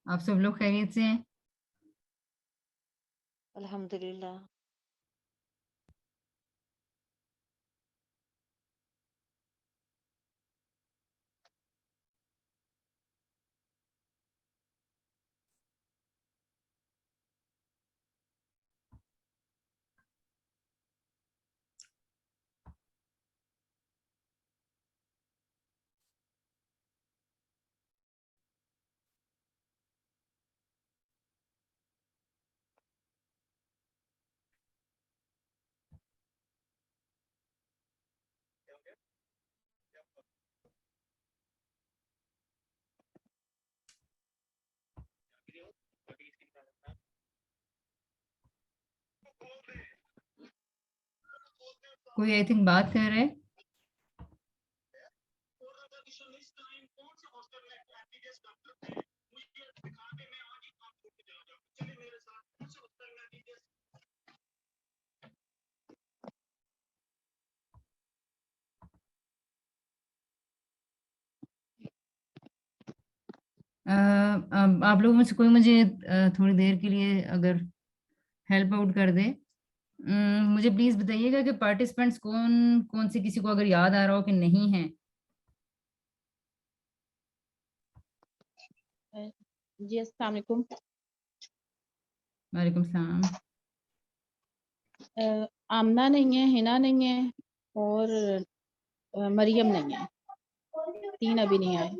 आप सब लोग खैरियत से हैं? अल्हम्दुलिल्लाह। कोई आई थिंक बात कर रहा है। आप लोगों में से कोई मुझे थोड़ी देर के लिए अगर हेल्प आउट कर दे। मुझे प्लीज बताइएगा कि पार्टिसिपेंट्स कौन कौन से, किसी को अगर याद आ रहा हो कि नहीं है। जी अस्सलाम वालेकुम। वालेकुम सलाम। आमना नहीं है, हिना नहीं है और मरियम नहीं है, 3 अभी नहीं आए।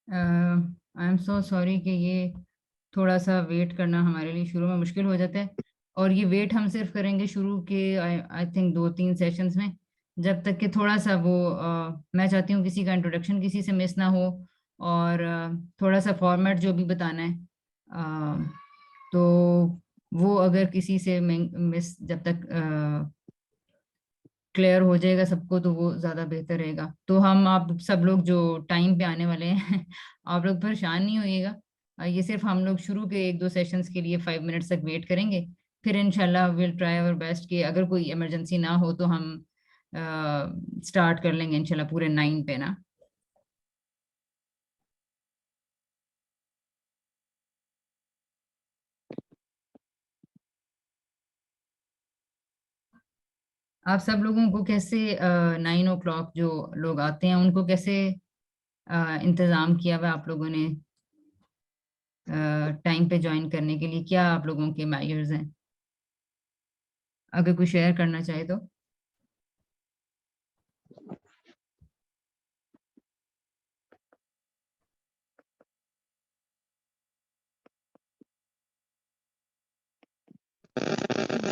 आई एम सो सॉरी कि ये थोड़ा सा वेट करना हमारे लिए शुरू में मुश्किल हो जाता है। और ये वेट हम सिर्फ करेंगे शुरू के आई थिंक 2-3 सेशंस में, जब तक कि थोड़ा सा वो मैं चाहती हूँ किसी का इंट्रोडक्शन किसी से मिस ना हो। और थोड़ा सा फॉर्मेट जो भी बताना है, तो वो अगर किसी से मिस जब तक क्लियर हो जाएगा सबको तो वो ज़्यादा बेहतर रहेगा। तो हम आप सब लोग जो टाइम पे आने वाले हैं आप लोग परेशान नहीं होइएगा। ये सिर्फ हम लोग शुरू के 1-2 सेशंस के लिए 5 मिनट्स तक वेट करेंगे। फिर इंशाल्लाह विल ट्राई आवर बेस्ट कि अगर कोई इमरजेंसी ना हो तो हम स्टार्ट कर लेंगे इंशाल्लाह पूरे 9 पे ना। आप सब लोगों को कैसे 9 o'clock जो लोग आते हैं उनको कैसे इंतज़ाम किया हुआ आप लोगों ने टाइम पे ज्वाइन करने के लिए, क्या आप लोगों के मेजर्स हैं? अगर कोई शेयर करना चाहे तो।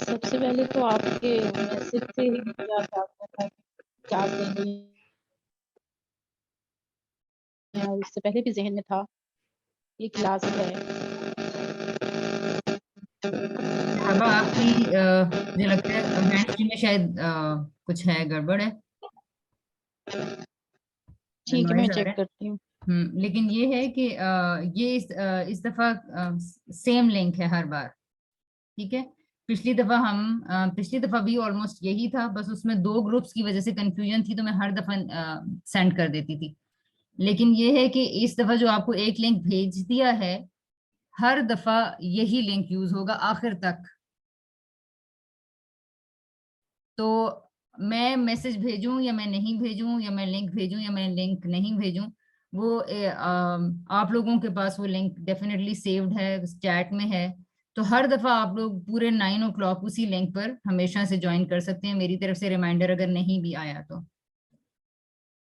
सबसे पहले तो आपके मैसेज से ही मुझे याद आता था कि 4 दिन है, और इससे पहले भी जहन में था ये क्लास है। अब आपकी मुझे लगता है हैंड फ्री में शायद कुछ है, गड़बड़ है, ठीक है, मैं नॉइज आ रहा चेक है। करती हूँ। लेकिन ये है कि ये इस दफा सेम लिंक है हर बार। ठीक है। पिछली दफा भी ऑलमोस्ट यही था, बस उसमें 2 ग्रुप्स की वजह से कंफ्यूजन थी तो मैं हर दफा सेंड कर देती थी। लेकिन ये है कि इस दफा जो आपको एक लिंक भेज दिया है, हर दफा यही लिंक यूज होगा आखिर तक। तो मैं मैसेज भेजूं या मैं नहीं भेजूं, या मैं लिंक भेजूं या मैं लिंक नहीं भेजूं, वो आप लोगों के पास वो लिंक डेफिनेटली सेव्ड है, चैट में है। तो हर दफा आप लोग पूरे 9 o'clock उसी लिंक पर हमेशा से ज्वाइन कर सकते हैं, मेरी तरफ से रिमाइंडर अगर नहीं भी आया तो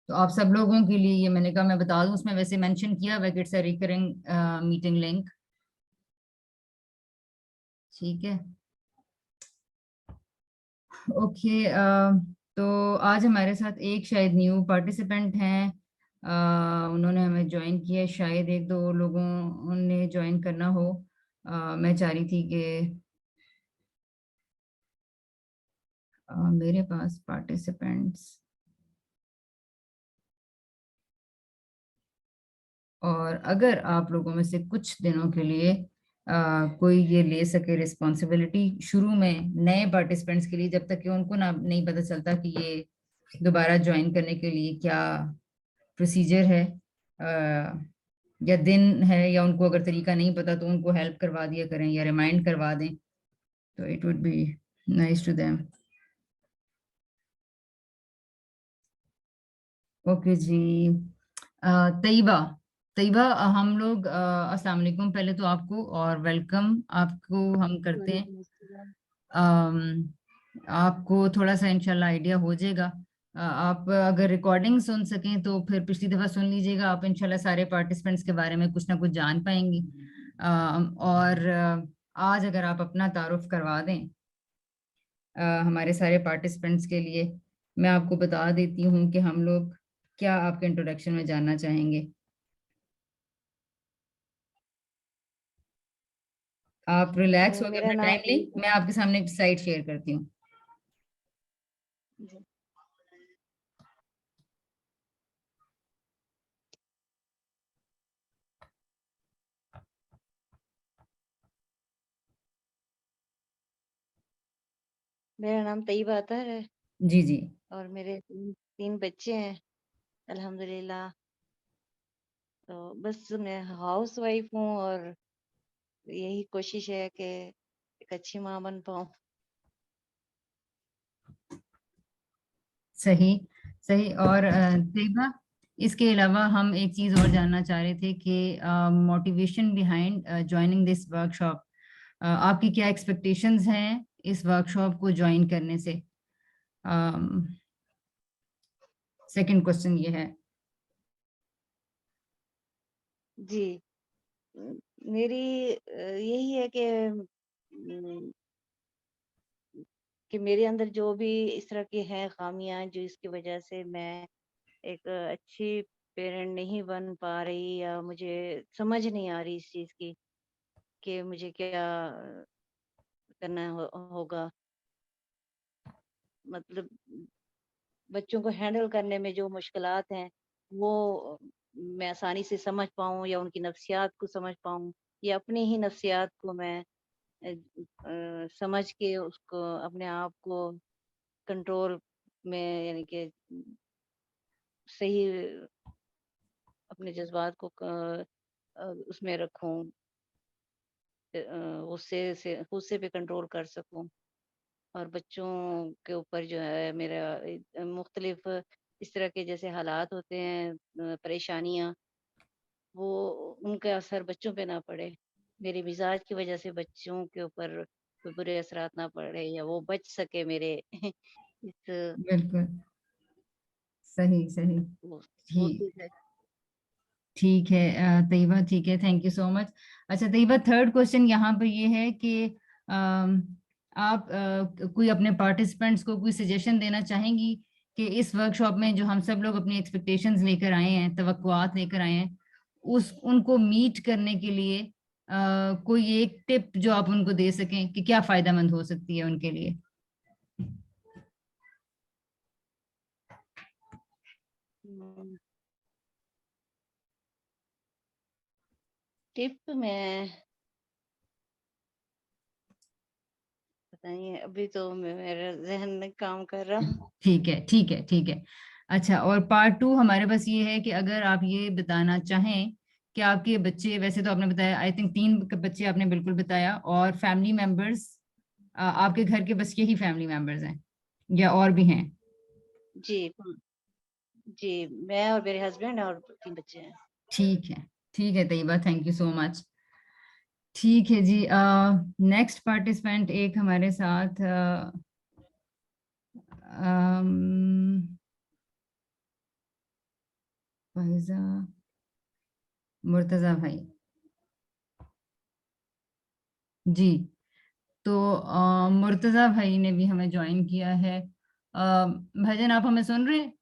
आप सब लोगों के लिए ये मैंने कहा मैं बता दूं। उसमें वैसे मेंशन किया हुआ it's a recurring meeting link. ठीक है। ओके। तो आज हमारे साथ एक शायद न्यू पार्टिसिपेंट हैं। उन्होंने हमें ज्वाइन किया है, शायद 1-2 लोगों ने ज्वाइन करना हो। मैं चाह रही थी कि मेरे पास पार्टिसिपेंट्स और अगर आप लोगों में से कुछ दिनों के लिए कोई ये ले सके रिस्पॉन्सिबिलिटी शुरू में नए पार्टिसिपेंट्स के लिए, जब तक कि उनको ना नहीं पता चलता कि ये दोबारा ज्वाइन करने के लिए क्या प्रोसीजर है, या दिन है, या उनको अगर तरीका नहीं पता तो उनको हेल्प करवा दिया करें या रिमाइंड करवा दें, तो it would be nice to them. Okay जी। तैयबा, तैयबा, हम लोग अस्सलाम वालेकुम, पहले तो आपको और वेलकम आपको हम करते हैं। वालेकुम अस्सलाम। आपको थोड़ा सा इंशाल्लाह आइडिया हो जाएगा। आप अगर रिकॉर्डिंग सुन सकें तो फिर पिछली दफ़ा सुन लीजिएगा, आप इंशाल्लाह सारे पार्टिसिपेंट्स के बारे में कुछ ना कुछ जान पाएंगी। और आज अगर आप अपना तारुफ करवा दें हमारे सारे पार्टिसिपेंट्स के लिए, मैं आपको बता देती हूँ कि हम लोग क्या आपके इंट्रोडक्शन में जानना चाहेंगे। आप रिलैक्स होकर मेरा अपना नाम टाइम लें, मैं आपके सामने एक स्लाइड शेयर करती हूँ। जी। मेरा नाम तैयबा अतहर है जी जी। और मेरे तीन बच्चे हैं अल्हम्दुलिल्लाह। तो बस मैं हाउस वाइफ हूँ और यही कोशिश है कि एक अच्छी माँ बन पाऊँ। सही, सही। और तैयबा, इसके अलावा हम एक चीज और जानना चाह रहे थे कि motivation behind joining this workshop, आपकी क्या एक्सपेक्टेशंस हैं इस वर्कशॉप को ज्वाइन करने से? सेकंड क्वेश्चन ये है। जी। मेरी यही है अम, कि मेरे अंदर जो भी इस तरह की हैं खामियां जो इसकी वजह से मैं एक अच्छी पेरेंट नहीं बन पा रही या मुझे समझ नहीं आ रही इस चीज़ की कि मुझे क्या करना होगा। मतलब बच्चों को हैंडल करने में जो मुश्किलात हैं वो मैं आसानी से समझ पाऊँ या उनकी नफ्सियात को समझ पाऊँ या अपनी ही नफ्सियात को मैं समझ के उसको अपने आप को कंट्रोल में यानी कि सही अपने जज्बात को उसमें रखूं, गुस्से पे कंट्रोल कर सकूं और बच्चों के ऊपर जो है मेरा मुख्तलिफ इस तरह के जैसे हालात होते हैं, परेशानियां, वो उनका असर बच्चों पे ना पड़े, मेरे मिजाज की वजह से बच्चों के ऊपर कोई बुरे असरात ना पड़े या वो बच सके मेरे इस बिल्कुल सही, सही। वो ठीक, चीज़ है। ठीक है तैयबा, ठीक है, थैंक यू सो मच। अच्छा तैयबा, थर्ड क्वेश्चन यहाँ पे ये है कि अम, आप कोई अपने पार्टिसिपेंट्स को कोई सजेशन देना चाहेंगी कि इस वर्कशॉप में जो हम सब लोग अपनी एक्सपेक्टेशंस लेकर आए हैं, तवक्कुआत लेकर आए हैं, उस उनको मीट करने के लिए कोई एक टिप जो आप उनको दे सकें कि क्या फायदेमंद हो सकती है उनके लिए? टिप में पता नहीं, अभी तो मेरा जहन नहीं काम कर रहा। ठीक है, ठीक है, ठीक है। अच्छा, और पार्ट टू हमारे पास ये है कि अगर आप ये बताना चाहें कि आपके बच्चे, वैसे तो आपने बताया आई थिंक तीन बच्चे आपने बिल्कुल बताया, और फैमिली मेंबर्स आपके घर के बस यही फैमिली मेंबर्स हैं या और भी हैं? जी। जी, मैं और मेरे हस्बैंड और 3 बच्चे हैं। ठीक है, ठीक है Tayyaba, thank you so much. ठीक है जी। नेक्स्ट पार्टिसिपेंट एक हमारे साथ फाइजा, मुर्तजा भाई। जी। तो मुर्तजा भाई ने भी हमें ज्वाइन किया है। भाईजान, आप हमें सुन रहे हैं?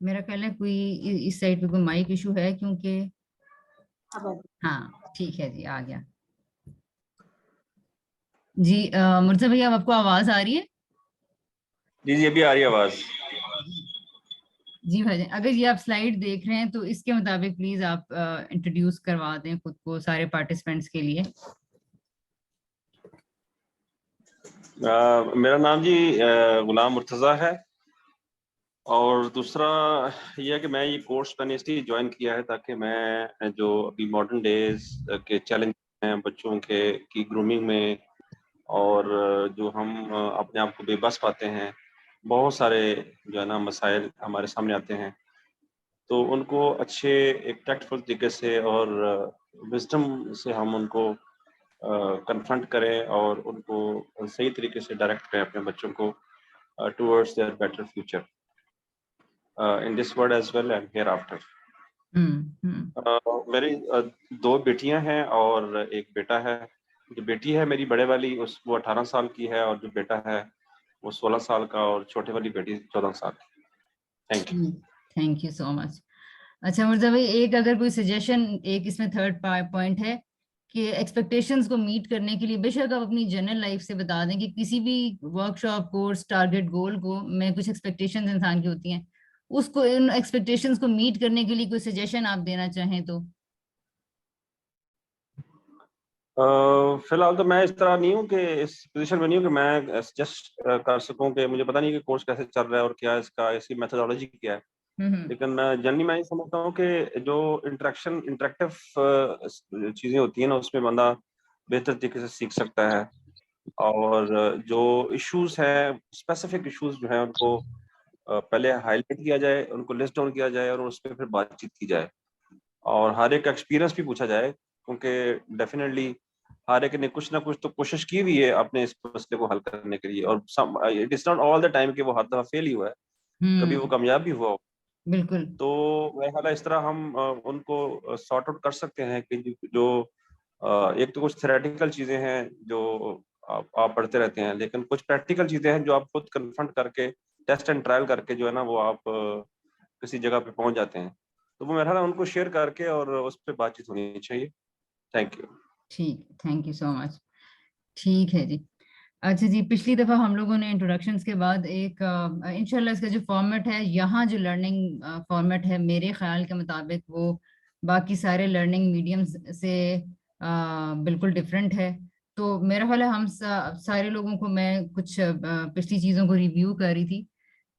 मेरा ख्याल है कोई इस साइड पे कोई माइक इशू है, क्योंकि हाँ ठीक है जी, आ गया जी। मुर्जा भैया, अब आपको आवाज आ रही है? जी जी, अभी आ रही है आवाज। जी भाईजान, अगर ये आप स्लाइड देख रहे हैं तो इसके मुताबिक प्लीज आप इंट्रोड्यूस करवा दें खुद को सारे पार्टिसिपेंट्स के लिए। मेरा नाम जी गुलाम मुर्तज़ा है, और दूसरा ये है कि मैं ये कोर्स मैंने इसलिए ज्वाइन किया है ताकि मैं जो अभी मॉडर्न डेज के चैलेंज हैं बच्चों के की ग्रूमिंग में, और जो हम अपने आप को बेबस पाते हैं, बहुत सारे जो है ना मसाइल हमारे सामने आते हैं, तो उनको अच्छे एक टैक्टफुल तरीके से और विजडम से हम उनको कन्फ्रंट करें और उनको सही तरीके से डायरेक्ट करें अपने बच्चों को towards their better future in this world as well and hereafter. मेरी दो बेटियां हैं और एक बेटा है। जो बेटी है मेरी बड़े वाली वो 18 साल की है, और जो बेटा है वो 16 साल का, और छोटे वाली बेटी 14 साल की। Thank you. Thank you so much. अच्छा मुर्जा भाई, एक अगर कोई सजेशन, एक इसमें थर्ड पॉइंट है कि एक्सपेक्टेशंस को मीट करने के लिए बेशक आप अपनी जनरल लाइफ से बता दें कि किसी भी वर्कशॉप कोर्स टारगेट गोल को में कुछ एक्सपेक्टेशंस इंसान की होती हैं, उसको इन एक्सपेक्टेशंस को मीट करने के लिए कोई सजेशन आप देना चाहें तो। फिलहाल तो मैं इस तरह नहीं हूँ कि इस पोजीशन में नहीं हूँ कि मैं सजेस्ट कर सकूं कि मुझे पता नहीं कि कोर्स कैसे चल रहा है और क्या इसकी मेथोडोलॉजी क्या है। लेकिन मैं जनरली मैं ये समझता हूँ कि जो इंटरेक्टिव चीज़ें होती हैं ना, उसमें बंदा बेहतर तरीके से सीख सकता है, और जो इश्यूज हैं, स्पेसिफिक इश्यूज जो हैं, उनको पहले हाईलाइट किया जाए, उनको लिस्ट डाउन किया जाए और उस पर फिर बातचीत की जाए, और हर एक का एक्सपीरियंस भी पूछा जाए, क्योंकि डेफिनेटली हर एक ने कुछ ना कुछ तो कोशिश की हुई है अपने इस मसले को हल करने के लिए, और it is not all the time कि वो हर दफा फेल ही हुआ है, कभी वो कामयाब भी हुआ हो। बिल्कुल। तो मेरा ख्याल है इस तरह हम उनको सॉर्ट आउट कर सकते हैं कि जो एक तो कुछ थ्योरेटिकल चीजें हैं जो आप पढ़ते रहते हैं, लेकिन कुछ प्रैक्टिकल चीजें हैं जो आप खुद कन्फ्रंट करके टेस्ट एंड ट्रायल करके जो है ना वो आप किसी जगह पे पहुंच जाते हैं। तो वो मेरा ख्याल है उनको शेयर करके और उस पर बातचीत होनी चाहिए। Thank you. ठीक, थैंक यू सो मच। ठीक है जी। अच्छा जी, पिछली दफा हम लोगों ने इंट्रोडक्शंस के बाद एक इंशाल्लाह इसका जो फॉर्मेट है, यहाँ जो लर्निंग फॉर्मेट है मेरे ख्याल के मुताबिक वो बाकी सारे लर्निंग मीडियम्स से बिल्कुल डिफरेंट है। तो मेरा ख्याल है हम सारे लोगों को, मैं कुछ पिछली चीज़ों को रिव्यू कर रही थी,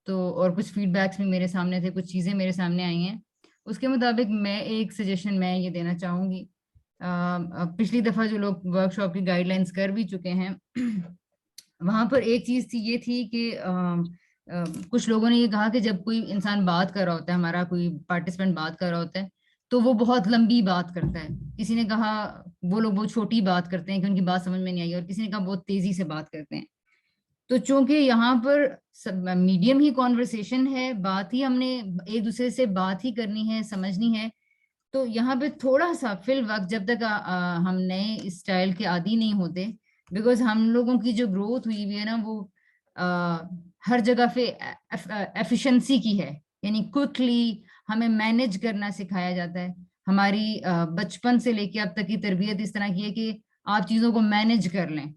तो और कुछ फीडबैक्स भी मेरे सामने थे, कुछ चीज़ें मेरे सामने आई हैं, उसके मुताबिक मैं एक सजेशन मैं ये देना चाहूँगी। पिछली दफ़ा जो लोग वर्कशॉप की गाइडलाइंस कर भी चुके हैं वहां पर एक चीज थी, ये थी कि कुछ लोगों ने ये कहा कि जब कोई इंसान बात कर रहा होता है, हमारा कोई पार्टिसिपेंट बात कर रहा होता है, तो वो बहुत लंबी बात करता है। किसी ने कहा वो लोग बहुत छोटी बात करते हैं कि उनकी बात समझ में नहीं आई, और किसी ने कहा बहुत तेजी से बात करते हैं। तो चूंकि यहाँ पर मीडियम ही कॉन्वर्सेशन है, बात ही हमने एक दूसरे से बात ही करनी है, समझनी है, तो यहाँ पे थोड़ा सा फिल वक्त जब तक हम नए स्टाइल के आदी नहीं होते, बिकॉज हम लोगों की जो ग्रोथ हुई हुई है ना वो आ, हर जगह पे एफिशिएंसी की है, यानी क्विकली हमें मैनेज करना सिखाया जाता है। हमारी बचपन से लेके अब तक की तरबियत इस तरह की है कि आप चीजों को मैनेज कर लें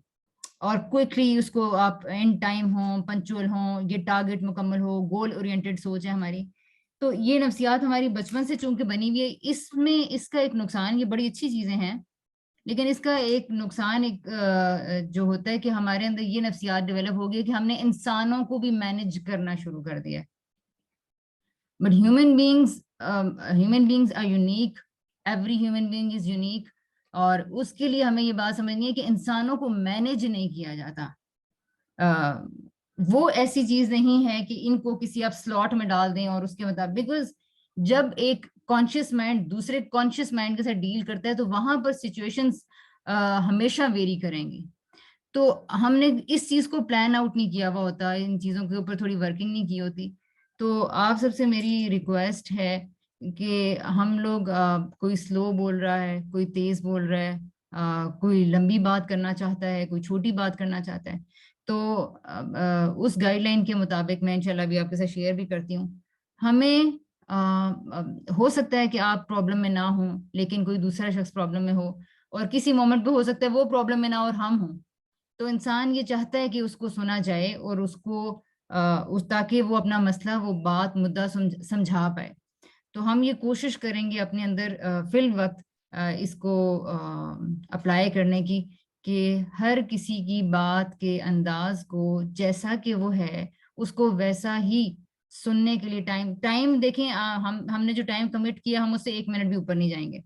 और क्विकली उसको आप इन टाइम हो, पंचुअल हो, ये टारगेट मुकम्मल हो, गोल ओरिएंटेड सोच है हमारी। तो ये नफ्सियात हमारी बचपन से चूंकि बनी हुई है, इसमें इसका एक नुकसान, ये बड़ी अच्छी चीजें हैं लेकिन इसका एक नुकसान एक जो होता है कि हमारे अंदर ये नफ्सियात डेवलप हो गई कि हमने इंसानों को भी मैनेज करना शुरू कर दिया। But human beings are unique, every human being is unique, और उसके लिए हमें ये बात समझनी है कि इंसानों को मैनेज नहीं किया जाता। वो ऐसी चीज नहीं है कि इनको किसी आप स्लॉट में डाल दें और उसके मुताबिक, बिकॉज जब एक कॉन्शियस माइंड दूसरे कॉन्शियस माइंड के साथ डील करता है तो वहां पर सिचुएशंस हमेशा वेरी करेंगी। तो हमने इस चीज को प्लान आउट नहीं किया हुआ होता, इन चीजों के ऊपर थोड़ी वर्किंग नहीं की होती। तो आप सबसे मेरी रिक्वेस्ट है कि हम लोग कोई स्लो बोल रहा है, कोई तेज बोल रहा है, कोई लंबी बात करना चाहता है, कोई छोटी बात करना चाहता है, तो उस गाइडलाइन के मुताबिक मैं इंशाल्लाह भी आपके साथ शेयर भी करती हूँ। हमें हो सकता है कि आप प्रॉब्लम में ना हो, लेकिन कोई दूसरा शख्स प्रॉब्लम में हो, और किसी मोमेंट पे हो सकता है वो प्रॉब्लम में ना और हम हों। तो इंसान ये चाहता है कि उसको सुना जाए और उसको ताकि वो अपना मसला, वो बात, मुद्दा समझा पाए। तो हम ये कोशिश करेंगे अपने अंदर फिल वक्त इसको अप्लाई करने की, कि हर किसी की बात के अंदाज को जैसा कि वो है उसको वैसा ही सुनने के लिए टाइम टाइम देखें। हमने जो टाइम कमिट किया हम उससे 1 मिनट भी ऊपर नहीं जाएंगे।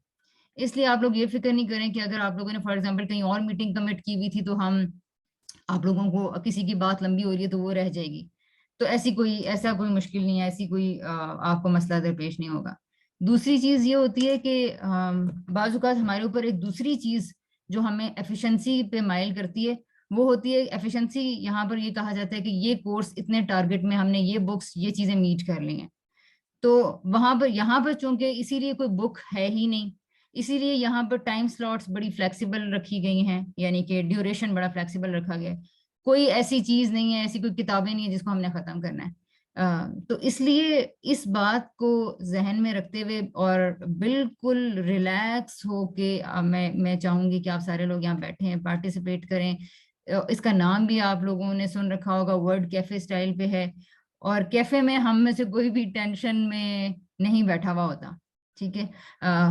इसलिए आप लोग ये फिक्र नहीं करें कि अगर आप लोगों ने फॉर एग्जांपल कहीं और मीटिंग कमिट की हुई थी तो हम, आप लोगों को किसी की बात लंबी हो रही है तो वो रह जाएगी। तो ऐसा कोई मुश्किल नहीं है, ऐसी कोई आपको मसला दरपेश नहीं होगा। दूसरी चीज ये होती है कि बाज़ औक़ात हमारे ऊपर एक दूसरी चीज जो हमें एफिशिएंसी पे माइल करती है, वो होती है एफिशिएंसी। यहाँ पर ये कहा जाता है कि ये कोर्स इतने टारगेट में हमने ये बुक्स, ये चीजें मीट कर ली हैं। तो वहां पर, यहाँ पर चूंकि इसीलिए कोई बुक है ही नहीं, इसीलिए यहाँ पर टाइम स्लॉट्स बड़ी फ्लेक्सिबल रखी गई हैं, यानी कि ड्यूरेशन बड़ा फ्लेक्सिबल रखा गया है। कोई ऐसी चीज नहीं है, ऐसी कोई किताबें नहीं है जिसको हमने खत्म करना है। तो इसलिए इस बात को जहन में रखते हुए और बिल्कुल रिलैक्स होके मैं चाहूंगी कि आप सारे लोग यहाँ बैठे हैं, पार्टिसिपेट करें। इसका नाम भी आप लोगों ने सुन रखा होगा, वर्ड कैफे स्टाइल पे है। और कैफे में हम में से कोई भी टेंशन में नहीं बैठा हुआ होता, ठीक है।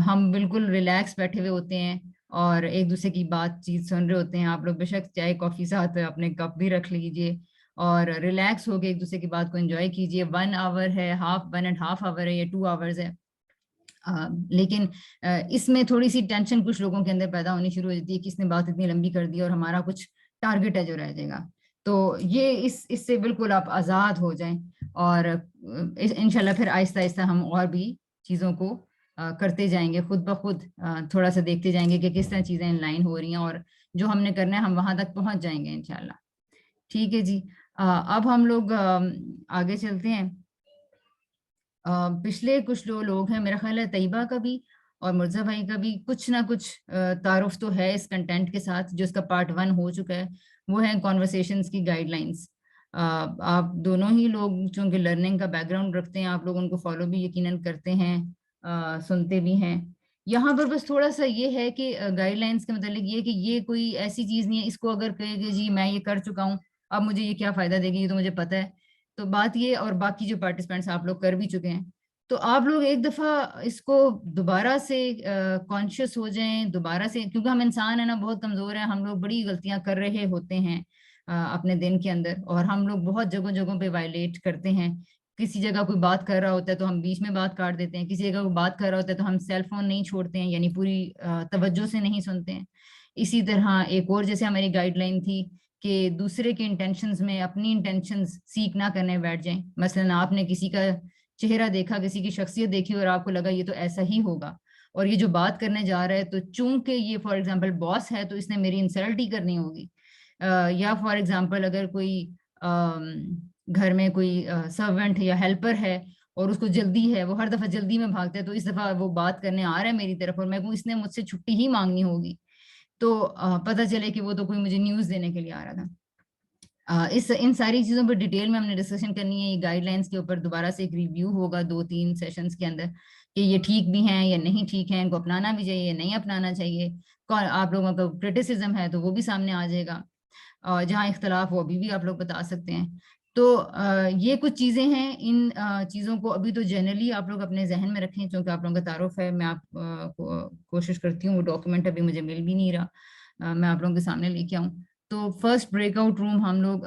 हम बिल्कुल रिलैक्स बैठे हुए होते हैं और एक दूसरे की बातचीत सुन रहे होते हैं। आप लोग बेशक चाय कॉफी साथ अपने कप भी रख लीजिए और रिलैक्स होके एक दूसरे की बात को एंजॉय कीजिए। 1 आवर है, 1.5 आवर है या 2 आवर्स है। लेकिन इसमें थोड़ी सी टेंशन कुछ लोगों के अंदर पैदा होनी शुरू हो जाती है कि इसने बात इतनी लंबी कर दी और हमारा कुछ टारगेट है जो रह जाएगा। तो ये इससे बिल्कुल आप आज़ाद हो जाएं और इंशाल्लाह फिर आहिस्ता आहिस्ता हम और भी चीज़ों को करते जाएंगे, खुद ब खुद थोड़ा सा देखते जाएंगे कि किस तरह चीज़ें इन लाइन हो रही हैं, और जो हमने करना है हम वहां तक पहुंच जाएंगे इंशाल्लाह। ठीक है जी। अब हम लोग आगे चलते हैं। पिछले कुछ लोग हैं, मेरा ख्याल है तैयबा का भी और मुर्जा भाई का भी कुछ ना कुछ तारुफ तो है इस कंटेंट के साथ, जो इसका पार्ट 1 हो चुका है। वो है कॉन्वर्सेशंस की गाइडलाइंस। आप दोनों ही लोग चूंकि लर्निंग का बैकग्राउंड रखते हैं, आप लोग उनको फॉलो भी यकीनन करते हैं, सुनते भी हैं। यहाँ पर बस थोड़ा सा ये है कि गाइडलाइंस के मतलब ये कि ये कोई ऐसी चीज नहीं है इसको अगर कहेगी जी मैं ये कर चुका हूँ अब मुझे ये क्या फायदा देगी, ये तो मुझे पता है। तो बात ये, और बाकी जो पार्टिसिपेंट्स आप लोग कर भी चुके हैं, तो आप लोग एक दफा इसको दोबारा से कॉन्शियस हो जाएं, दोबारा से, क्योंकि हम इंसान है ना, बहुत कमजोर है, हम लोग बड़ी गलतियां कर रहे होते हैं अपने दिन के अंदर, और हम लोग बहुत जगह जगहों पे वायलेट करते हैं। किसी जगह कोई बात कर रहा होता है तो हम बीच में बात काट देते हैं, किसी जगह कोई बात कर रहा होता है तो हम सेल फोन नहीं छोड़ते हैं, यानी पूरी तवज्जो से नहीं सुनते हैं। इसी तरह एक और जैसे हमारी गाइडलाइन थी कि दूसरे के इंटेंशंस में अपनी इंटेंशंस सीख ना करने बैठ जाएं। मसलन आपने किसी का चेहरा देखा, किसी की शख्सियत देखी और आपको लगा ये तो ऐसा ही होगा, और ये जो बात करने जा रहा है तो चूंकि ये फॉर एग्जांपल बॉस है तो इसने मेरी इंसल्ट ही करनी होगी। या फॉर एग्जांपल अगर कोई घर में कोई सर्वेंट या हेल्पर है और उसको जल्दी है, वो हर दफा जल्दी में भागता है, तो इस दफा वो बात करने आ रहा है मेरी तरफ और मैं को इसने मुझसे छुट्टी ही मांगनी होगी, तो पता चले कि वो तो कोई मुझे न्यूज देने के लिए आ रहा था। इस इन सारी चीज़ों पर डिटेल में हमने डिस्कशन करनी है। ये गाइडलाइंस के ऊपर दोबारा से एक रिव्यू होगा 2-3 सेशंस के अंदर कि ये ठीक भी हैं या नहीं ठीक हैं, इनको अपनाना भी चाहिए या नहीं अपनाना चाहिए। कौन आप लोगों का क्रिटिसिज्म है तो वो भी सामने आ जाएगा, और जहाँ इख्तलाफ हो अभी भी आप लोग बता सकते हैं। तो ये कुछ चीज़ें हैं। इन चीज़ों को अभी तो जनरली आप लोग अपने जहन में रखें, क्योंकि आप लोगों का तारुफ है। मैं आप कोशिश करती हूँ, वो डॉक्यूमेंट अभी मुझे मिल भी नहीं रहा, मैं आप लोगों के सामने लेके आऊँ। तो फर्स्ट ब्रेकआउट रूम हम लोग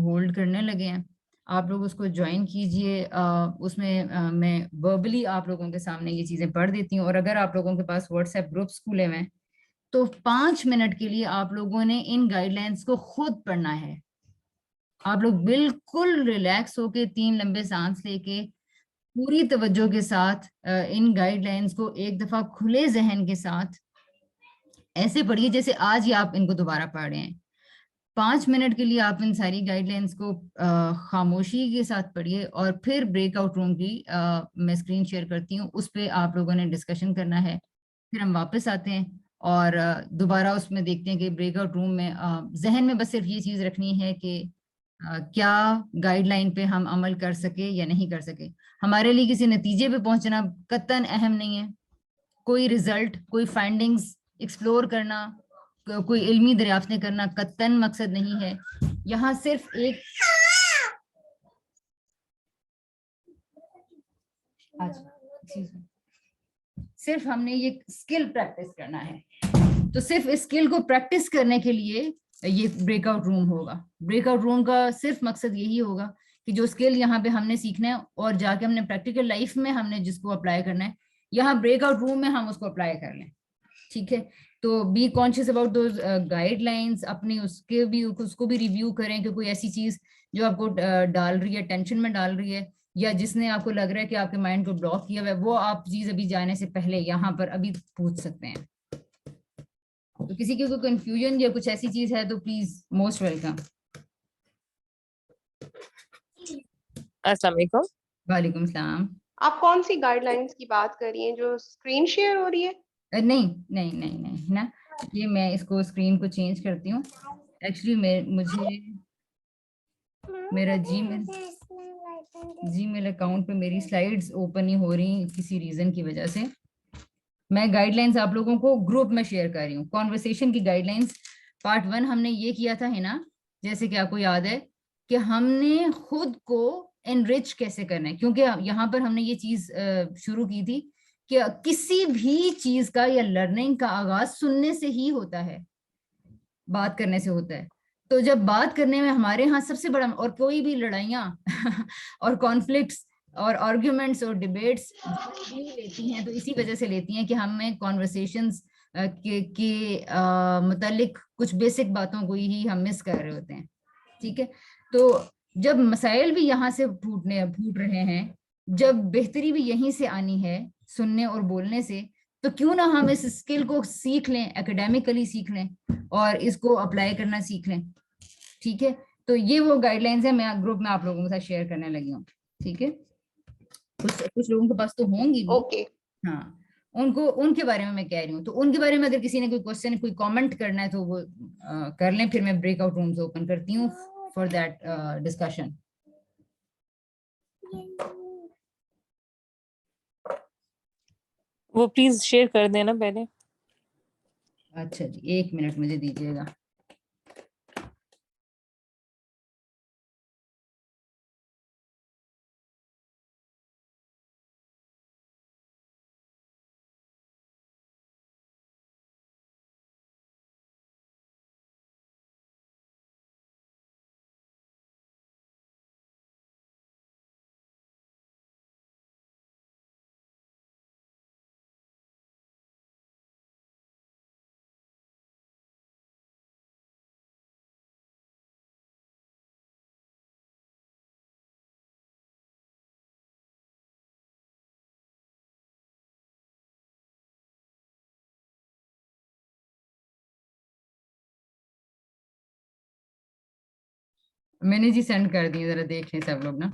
होल्ड करने लगे हैं, आप लोग उसको ज्वाइन कीजिए। उसमें मैं वर्बली आप लोगों के सामने ये चीज़ें पढ़ देती हूँ, और अगर आप लोगों के पास व्हाट्सएप ग्रुप्स खुले हुए हैं तो 5 मिनट के लिए आप लोगों ने इन गाइडलाइंस को खुद पढ़ना है। आप लोग बिल्कुल रिलैक्स होके 3 लंबे सांस लेके पूरी तवज्जो के साथ इन गाइडलाइंस को एक दफा खुले जहन के साथ ऐसे पढ़िए जैसे आज ही आप इनको दोबारा पढ़ रहे हैं। 5 मिनट के लिए आप इन सारी गाइडलाइंस को खामोशी के साथ पढ़िए, और फिर ब्रेकआउट रूम की मैं स्क्रीन शेयर करती हूँ, उस पर आप लोगों ने डिस्कशन करना है। फिर हम वापस आते हैं और दोबारा उसमें देखते हैं कि ब्रेकआउट रूम में जहन में बस सिर्फ ये चीज़ रखनी है कि क्या गाइडलाइन पे हम अमल कर सके या नहीं कर सके। हमारे लिए किसी नतीजे पे पहुंचना कतई अहम नहीं है, कोई रिजल्ट, कोई फाइंडिंग्स एक्सप्लोर करना, कोई इल्मी दरियाफ्तें करना कतई मकसद नहीं है। यहाँ सिर्फ एक सिर्फ हमने ये स्किल प्रैक्टिस करना है। तो सिर्फ इस स्किल को प्रैक्टिस करने के लिए ये ब्रेकआउट रूम होगा। ब्रेकआउट रूम का सिर्फ मकसद यही होगा कि जो स्किल यहाँ पे हमने सीखना है और जाके हमने प्रैक्टिकल लाइफ में हमने जिसको अप्लाई करना है, यहाँ ब्रेकआउट रूम में हम उसको अप्लाई कर लें। ठीक है, तो be conscious about those guidelines, अपनी उसको भी रिव्यू करें कि कोई ऐसी चीज जो आपको डाल रही है, टेंशन में डाल रही है, या जिसने आपको लग रहा है कि आपके माइंड को ब्लॉक किया हुआ है, वो आप चीज अभी जाने से पहले यहाँ पर अभी पूछ सकते हैं। तो किसी की कोई कंफ्यूजन या कुछ ऐसी चीज है तो प्लीज, मोस्ट वेलकम। अस्सलाम वालेकुम। वालेकुम सलाम। आप कौन सी गाइडलाइंस की बात कर रही हैं, जो स्क्रीन शेयर हो रही है? नहीं नहीं नहीं नहीं ना, ये मैं इसको स्क्रीन को चेंज करती हूँ। एक्चुअली मुझे मेरा जीमेल अकाउंट पे मेरी स्लाइड्स ओपन नहीं हो रही किसी रीजन की वजह से। मैं गाइडलाइंस आप लोगों को ग्रुप में शेयर कर रही हूँ। कॉन्वर्सेशन की गाइडलाइंस पार्ट 1 हमने ये किया था, है ना, जैसे कि आपको याद है कि हमने खुद को एनरिच कैसे करना है, क्योंकि यहाँ पर हमने ये चीज शुरू की थी कि किसी भी चीज का या लर्निंग का आगाज सुनने से ही होता है, बात करने से होता है। तो जब बात करने में हमारे यहाँ सबसे बड़ा, और कोई भी लड़ाइयाँ और कॉन्फ्लिक्ट्स और आर्ग्यूमेंट्स और डिबेट्स लेती हैं तो इसी वजह से लेती हैं कि हमें कॉन्वर्सेशंस के मुतालिक कुछ बेसिक बातों को ही हम मिस कर रहे होते हैं। ठीक है, तो जब मसाइल भी यहाँ से फूट रहे हैं, जब बेहतरी भी यहीं से आनी है सुनने और बोलने से, तो क्यों ना हम इस स्किल को सीख लें, एकेडमिकली सीख लें और इसको अप्लाई करना सीख लें। ठीक है, तो ये वो गाइडलाइंस है, मैं ग्रुप में आप लोगों के साथ शेयर करने लगी हूँ। ठीक है, कुछ लोगों के पास तो होंगी भी। ओके। हाँ, उनको, उनके बारे में मैं कह रही हूँ, तो उनके बारे में अगर किसी ने कोई क्वेश्चन, कोई कमेंट करना है तो वो कर लें, फिर मैं ब्रेकआउट रूम्स ओपन करती हूँ फॉर दैट डिस्कशन। वो प्लीज शेयर कर देना पहले। अच्छा जी, 1 मिनट मुझे दीजिएगा। मैंने जी सेंड कर दी, जरा देख लें सब लोग ना।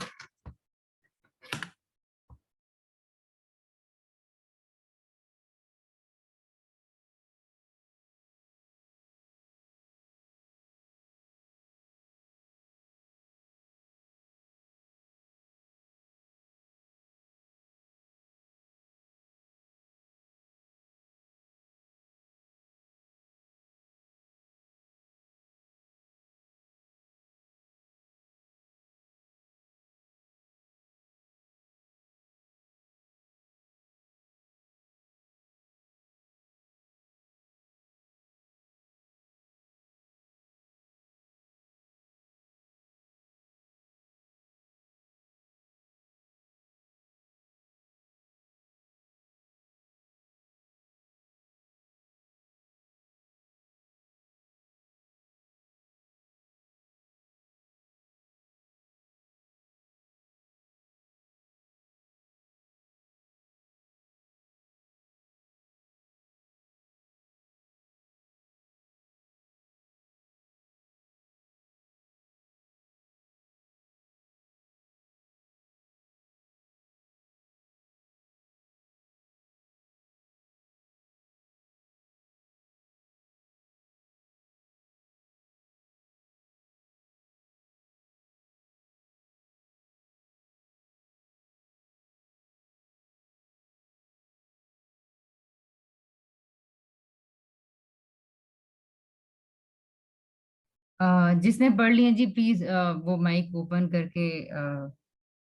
जिसने पढ़ लिए जी प्लीज वो माइक ओपन करके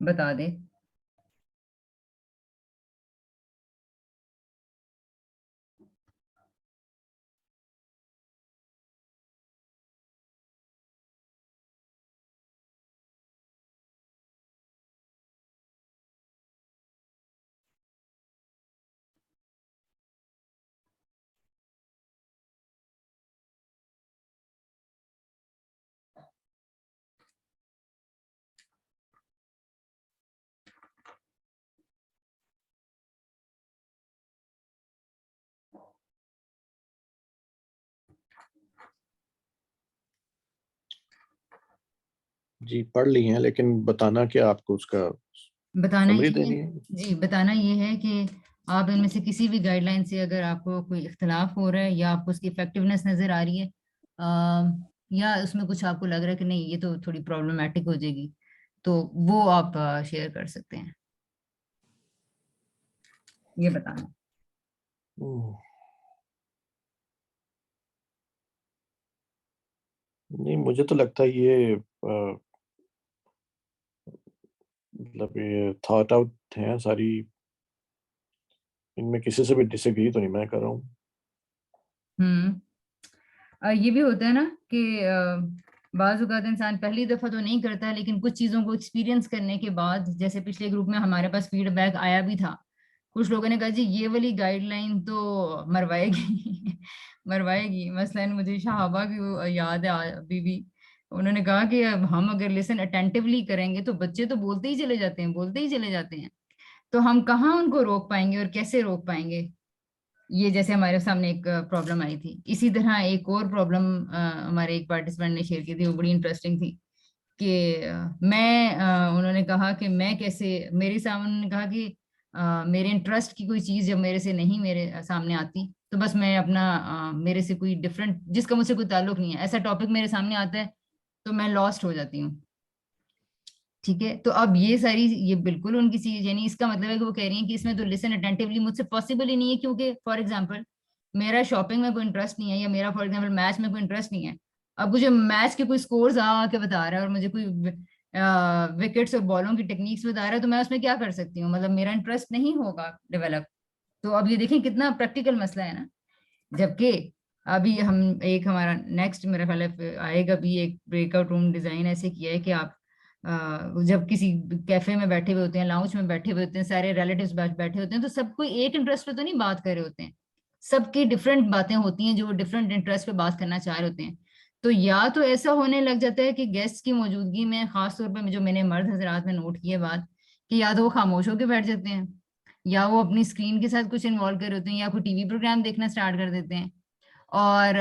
बता दे। जी पढ़ ली हैं, लेकिन बताना क्या आपको, उसका बताना समरी ये है देनी है? जी, बताना ये है कि आप इनमें से किसी भी गाइडलाइन से अगर आपको कोई इख्तलाफ हो रहा है या आपको उसकी इफेक्टिवनेस नजर आ रही है, या उसमें कुछ आपको लग रहा है कि नहीं ये तो थोड़ी प्रॉब्लमेटिक हो जाएगी, तो वो आप शेयर कर सकते हैं, ये बताना। नहीं, मुझे तो लगता है ये मतलब ये थॉट आउट हैं सारी, इनमें किसी से भी डिसएग्री तो नहीं मैं कर रहा हूँ। ये भी होता है ना कि बाज़ औक़ात इंसान पहली दफ़ा तो नहीं करता, लेकिन कुछ चीज़ों को एक्सपीरियंस करने के बाद, जैसे पिछले ग्रुप में हमारे पास फीडबैक आया भी था, कुछ लोगों ने कहा जी ये वाली गाइडलाइन तो मरवाएगी मरवाएगी। मसलन मुझे शहाबा की वो याद है अभी भी, उन्होंने कहा कि अब हम अगर लिसन अटेंटिवली करेंगे तो बच्चे तो बोलते ही चले जाते हैं, बोलते ही चले जाते हैं, तो हम कहाँ उनको रोक पाएंगे और कैसे रोक पाएंगे। ये जैसे हमारे सामने एक प्रॉब्लम आई थी, इसी तरह एक और प्रॉब्लम हमारे एक पार्टिसिपेंट ने शेयर की थी, वो बड़ी इंटरेस्टिंग थी कि उन्होंने कहा कि मैं कैसे, मेरे सामने उन्होंने कहा कि मेरे इंटरेस्ट की कोई चीज़ जब मेरे से नहीं मेरे सामने आती तो बस मैं अपना मेरे से कोई डिफरेंट, जिसका मुझसे कोई ताल्लुक नहीं है, ऐसा टॉपिक मेरे सामने आता है तो मैं लॉस्ट हो जाती हूँ। ठीक है, तो अब ये सारी, ये बिल्कुल उनकी चीज, यानी इसका मतलब है कि वो कह रही हैं कि इसमें तो लिसन अटेंटिवली मुझसे पॉसिबल ही नहीं है, क्योंकि फॉर एग्जांपल मेरा शॉपिंग में कोई इंटरेस्ट नहीं है, या मेरा फॉर एग्जांपल मैच में कोई इंटरेस्ट नहीं है। अब मुझे मैच के कोई स्कोर्स आके बता रहा है और मुझे कोई विकेट्स और बॉलों की टेक्निक्स बता रहा है, तो मैं उसमें क्या कर सकती हूँ, मतलब मेरा इंटरेस्ट नहीं होगा डेवलप। तो अब ये देखें कितना प्रैक्टिकल मसला है ना। जबकि अभी हम एक हमारा नेक्स्ट मेरा ख्याल है आएगा भी एक ब्रेकआउट रूम डिजाइन ऐसे किया है कि आप जब किसी कैफे में बैठे हुए होते हैं, लाउंज में बैठे हुए होते हैं, सारे रिलेटिव्स बैठे होते हैं, तो सब कोई एक इंटरेस्ट पे तो नहीं बात कर रहे होते हैं, सबकी डिफरेंट बातें होती हैं जो डिफरेंट इंटरेस्ट पे बात करना चाह रहे होते हैं। तो या तो ऐसा होने लग जाता है कि गेस्ट की मौजूदगी में, खासतौर पर जो मैंने मर्द हजरात में नोट किए बात, कि या तो वो खामोश होकर बैठ जाते हैं, या वो अपनी स्क्रीन के साथ कुछ इन्वॉल्व कर रहे होते हैं, या कोई टीवी प्रोग्राम देखना स्टार्ट कर देते हैं, और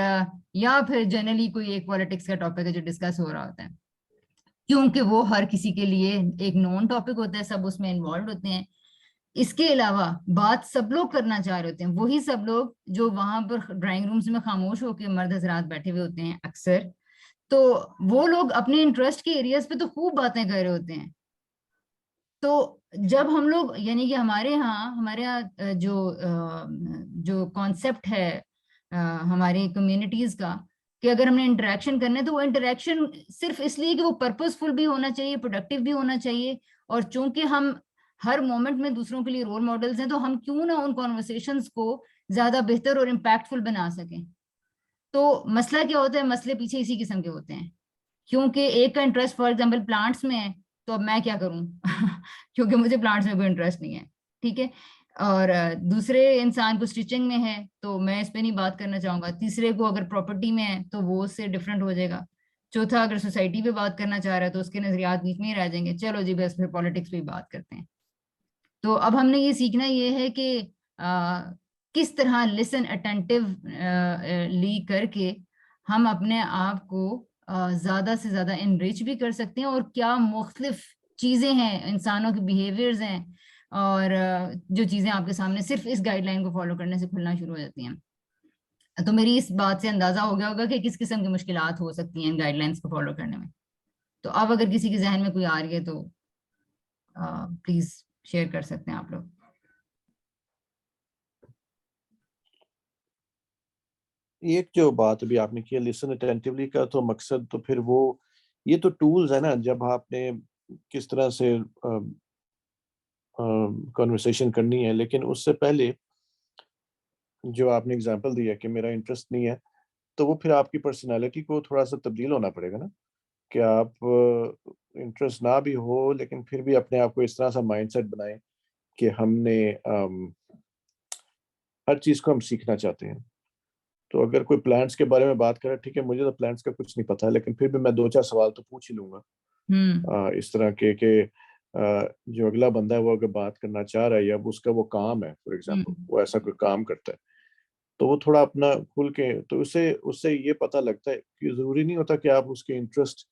या फिर जनरली कोई एक पॉलिटिक्स का टॉपिक है जो डिस्कस हो रहा होता है, क्योंकि वो हर किसी के लिए एक नॉन टॉपिक होता है, सब उसमें इन्वॉल्व होते हैं। इसके अलावा बात सब लोग करना चाह रहे होते हैं, वही सब लोग जो वहां पर ड्राइंग रूम्स में खामोश होकर मर्द हजरात बैठे हुए होते हैं अक्सर, तो वो लोग अपने इंटरेस्ट के एरियाज पे तो खूब बातें कर रहे होते हैं। तो जब हम लोग, यानी कि हमारे यहाँ जो कॉन्सेप्ट है हमारी कम्युनिटीज का, कि अगर हमने इंटरेक्शन करना है तो वो इंटरेक्शन सिर्फ इसलिए कि वो पर्पसफुल भी होना चाहिए, प्रोडक्टिव भी होना चाहिए, और चूंकि हम हर मोमेंट में दूसरों के लिए रोल मॉडल्स हैं, तो हम क्यों ना उन कॉन्वर्सेशंस को ज्यादा बेहतर और इम्पैक्टफुल बना सकें। तो मसला क्या होता है, मसले पीछे इसी किस्म के होते हैं, क्योंकि एक का इंटरेस्ट फॉर एग्जाम्पल प्लांट्स में है, तो अब मैं क्या करूं क्योंकि मुझे प्लांट्स में कोई इंटरेस्ट नहीं है। ठीक है, और दूसरे इंसान को स्टिचिंग में है तो मैं इस पे नहीं बात करना चाहूंगा, तीसरे को अगर प्रॉपर्टी में है तो वो उससे डिफरेंट हो जाएगा, चौथा अगर सोसाइटी पे बात करना चाह रहा है तो उसके नजरियात बीच में ही रह जाएंगे, चलो जी बस फिर पॉलिटिक्स पे बात करते हैं। तो अब हमने ये सीखना ये है कि किस तरह लिसन अटेंटिव ली करके हम अपने आप को ज्यादा से ज्यादा इनरिच भी कर सकते हैं, और क्या मुख्तलिफ चीजें हैं, इंसानों के बिहेवियर्स हैं, और जो चीजें आपके सामने सिर्फ इस गाइडलाइन को फॉलो करने से खुलना शुरू हो जाती हैं। तो मेरी इस बात से अंदाजा हो गया होगा कि किस किस्म की मुश्किलात हो सकती हैं इन गाइडलाइंस को फॉलो करने में। तो अब अगर किसी के जहन में कोई आ रही है तो प्लीज शेयर कर सकते हैं आप लोग। एक जो बात अभी आपने किया लिसन अटेंटिवली का, तो मकसद तो फिर वो ये तो टूल्स है ना, जब आपने किस तरह से कन्वर्सेशन करनी है, लेकिन उससे पहले जो आपने एग्जांपल दिया कि मेरा इंटरेस्ट नहीं है, तो वो फिर आपकी पर्सनालिटी को थोड़ा सा तब्दील होना पड़ेगा ना, कि आप इंटरेस्ट ना भी हो लेकिन फिर भी अपने आप को इस तरह सा माइंडसेट बनाएं कि हमने हर चीज़ को हम सीखना चाहते हैं। तो अगर कोई प्लांट्स के बारे में बात करे, ठीक है, मुझे तो प्लांट्स का कुछ नहीं पता, लेकिन फिर भी मैं 2-4 सवाल तो पूछ ही लूँगा। इस तरह के जो अगला बंदा है वो अगर बात करना चाह रहा है या उसका वो काम है, फॉर एग्जांपल वो ऐसा कोई काम करता है, तो वो थोड़ा अपना खुल के, तो उससे उससे ये पता लगता है कि ज़रूरी नहीं होता कि आप उसके इंटरेस्ट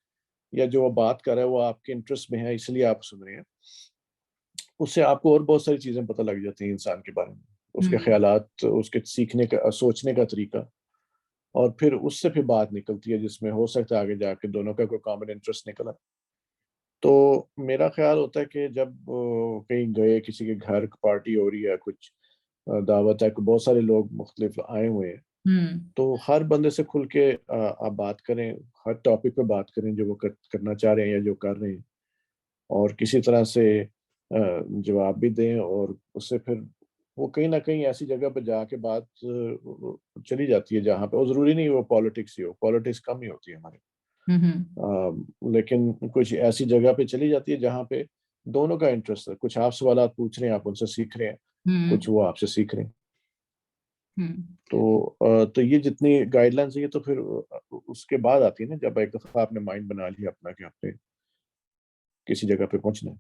या जो वो बात कर रहा है वो आपके इंटरेस्ट में है इसलिए आप सुन रहे हैं। उससे आपको और बहुत सारी चीज़ें पता लग जाती हैं इंसान के बारे में, उसके ख़्यालात, उसके सीखने का, सोचने का तरीका, और फिर उससे फिर बात निकलती है जिसमें हो सकता है आगे जाके दोनों का कोई कॉमन इंटरेस्ट निकला। तो मेरा ख़्याल होता है कि जब कहीं गए, किसी के घर पार्टी हो रही है, कुछ दावत है, बहुत सारे लोग मुख्तलिफ आए हुए हैं, तो हर बंदे से खुल के आप बात करें, हर टॉपिक पे बात करें जो वो करना चाह रहे हैं या जो कर रहे हैं, और किसी तरह से जवाब भी दें, और उससे फिर वो कहीं ना कहीं ऐसी जगह पे जाके बात चली जाती है जहाँ पे, और ज़रूरी नहीं वो पॉलिटिक्स ही हो, पॉलिटिक्स कम ही होती है हमारे, लेकिन कुछ ऐसी जगह पे चली जाती है जहाँ पे दोनों का इंटरेस्ट है, कुछ आप सवालात पूछ रहे हैं, आप उनसे सीख रहे हैं, कुछ वो आपसे सीख रहे हैं। तो ये जितनी गाइडलाइंस है, तो फिर उसके बाद आती है ना, जब एक दफा आपने माइंड बना लिया अपना कि आपने किसी जगह पे पहुंचना है।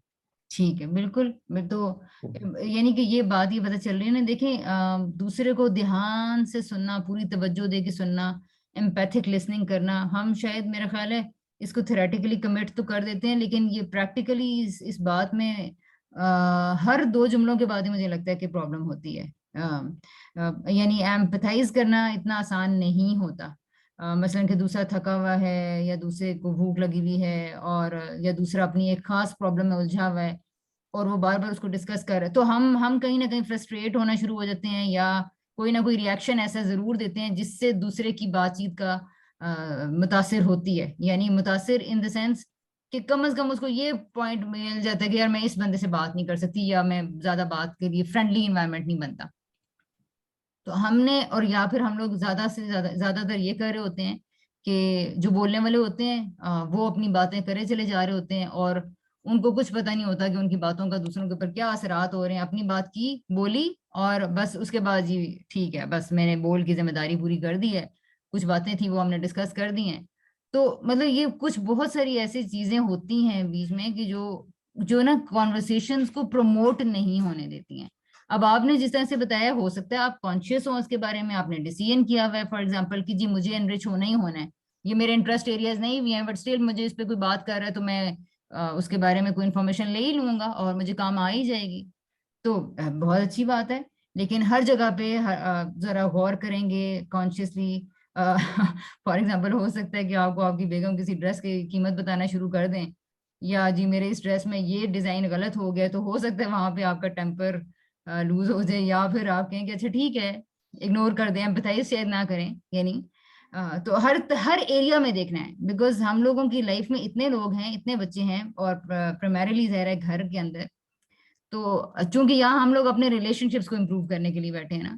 ठीक है, बिल्कुल। मैं तो यानी कि ये बात ये पता चल रही है ना, देखें, दूसरे को ध्यान से सुनना, पूरी तवज्जो दे के सुनना, एम्पैथिक लिसनिंग करना, हम शायद, मेरा ख्याल है, इसको थ्योरेटिकली कमिट तो कर देते हैं, लेकिन ये प्रैक्टिकली इस बात में हर 2 जुमलों के बाद ही मुझे लगता है कि प्रॉब्लम होती है। यानी एम्पैथाइज करना इतना आसान नहीं होता। मसलन कि दूसरा थका हुआ है या दूसरे को भूख लगी हुई है, और या दूसरा अपनी एक खास प्रॉब्लम में उलझा हुआ है और वो बार बार उसको डिस्कस कर रहे हैं, तो हम कहीं ना कहीं फ्रस्ट्रेट होना शुरू हो जाते हैं, या कोई ना कोई रिएक्शन ऐसा जरूर देते हैं जिससे दूसरे की बातचीत का मुतासिर होती है। यानी मुतासिर इन द सेंस कि कम से कम उसको ये पॉइंट मिल जाता है कि यार मैं इस बंदे से बात नहीं कर सकती, या मैं ज्यादा बात के लिए फ्रेंडली इन्वायरमेंट नहीं बनता। तो हमने, और या फिर हम लोग ज्यादा से ज्यादातर ये कर रहे होते हैं कि जो बोलने वाले होते हैं वो अपनी बातें करे चले जा रहे होते हैं, और उनको कुछ पता नहीं होता कि उनकी बातों का दूसरों के ऊपर क्या असरात हो रहे हैं। अपनी बात की, बोली, और बस उसके बाद जी ठीक है, बस मैंने बोल की जिम्मेदारी पूरी कर दी है, कुछ बातें थी वो हमने डिस्कस कर दी हैं। तो मतलब ये कुछ बहुत सारी ऐसी चीजें होती हैं बीच में कि जो जो ना कॉन्वर्सेशंस को प्रमोट नहीं होने देती हैं। अब आपने जिस तरह से बताया, हो सकता है आप कॉन्शियस हो उसके बारे में, आपने डिसीजन किया हुआ है फॉर एग्जांपल कि जी मुझे एनरिच होना ही होना है, ये मेरे इंटरेस्ट एरियाज नहीं भी हैं, बट स्टिल मुझे इस पे कोई बात कर रहा है तो मैं उसके बारे में कोई इन्फॉर्मेशन ले ही लूंगा और मुझे काम आ ही जाएगी। तो बहुत अच्छी बात है, लेकिन हर जगह पे जरा गौर करेंगे कॉन्शियसली। फॉर एग्जाम्पल हो सकता है कि आपको आपकी बेगम किसी ड्रेस की कीमत बताना शुरू कर दें, या जी मेरे इस ड्रेस में ये डिजाइन गलत हो गया, तो हो सकता है वहां पे आपका टेम्पर लूज हो जाए, या फिर आप कहें कि अच्छा ठीक है, इग्नोर कर दें, एम्पैथाइज शायद ना करें। यानी तो हर हर एरिया में देखना है, बिकॉज हम लोगों की लाइफ में इतने लोग हैं, इतने बच्चे हैं, और प्राइमरीली ज़ाहिर है घर के अंदर, तो चूंकि यहाँ हम लोग अपने रिलेशनशिप्स को इम्प्रूव करने के लिए बैठे हैं ना,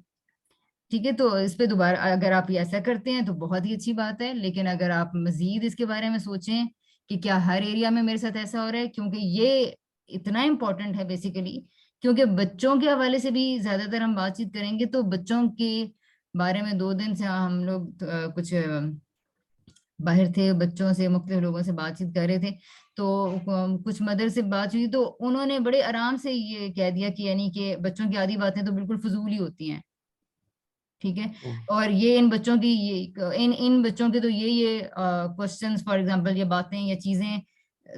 ठीक है, तो इस पे दोबारा अगर आप ये ऐसा करते हैं तो बहुत ही अच्छी बात है। लेकिन अगर आप मजीद इसके बारे में सोचें कि क्या हर एरिया में मेरे साथ ऐसा हो रहा है, क्योंकि ये इतना इम्पोर्टेंट है बेसिकली, क्योंकि बच्चों के हवाले से भी ज्यादातर हम बातचीत करेंगे, तो बच्चों के बारे में 2 दिन से हम लोग कुछ बाहर थे, बच्चों से, मुख्तलिफ लोगों से बातचीत कर रहे थे, तो कुछ मदर से बात हुई तो उन्होंने बड़े आराम से ये कह दिया कि यानी कि बच्चों की आधी बातें तो बिल्कुल फजूल ही होती हैं, ठीक है, और ये इन बच्चों की ये इन बच्चों के तो ये क्वेश्चंस फॉर एग्जांपल, ये बातें या चीजें,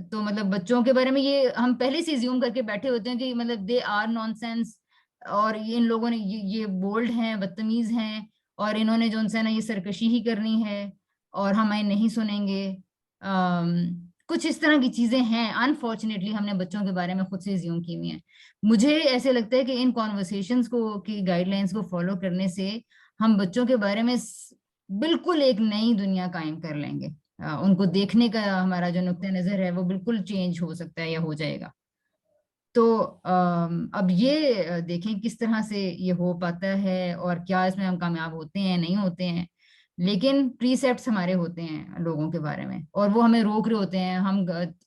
तो मतलब बच्चों के बारे में ये हम पहले से ज्यूम करके बैठे होते हैं कि मतलब दे आर नॉनसेंस, और इन लोगों ने ये बोल्ड हैं, बदतमीज हैं, और इन्होंने जो उनसे ना ये सरकशी ही करनी है, और हमें नहीं सुनेंगे। कुछ इस तरह की चीजें हैं, अनफॉर्चुनेटली हमने बच्चों के बारे में खुद से ज्यूम की हुई हैं। मुझे ऐसे लगता है कि इन कॉन्वर्सेशंस को, की गाइडलाइंस को फॉलो करने से हम बच्चों के बारे में बिल्कुल एक नई दुनिया कायम कर लेंगे। उनको देखने का हमारा जो नुक्ता नजर है वो बिल्कुल चेंज हो सकता है या हो जाएगा। तो अब ये देखें किस तरह से ये हो पाता है और क्या इसमें हम कामयाब होते हैं नहीं होते हैं। लेकिन प्रीसेप्ट्स हमारे होते हैं लोगों के बारे में और वो हमें रोक रहे होते हैं, हम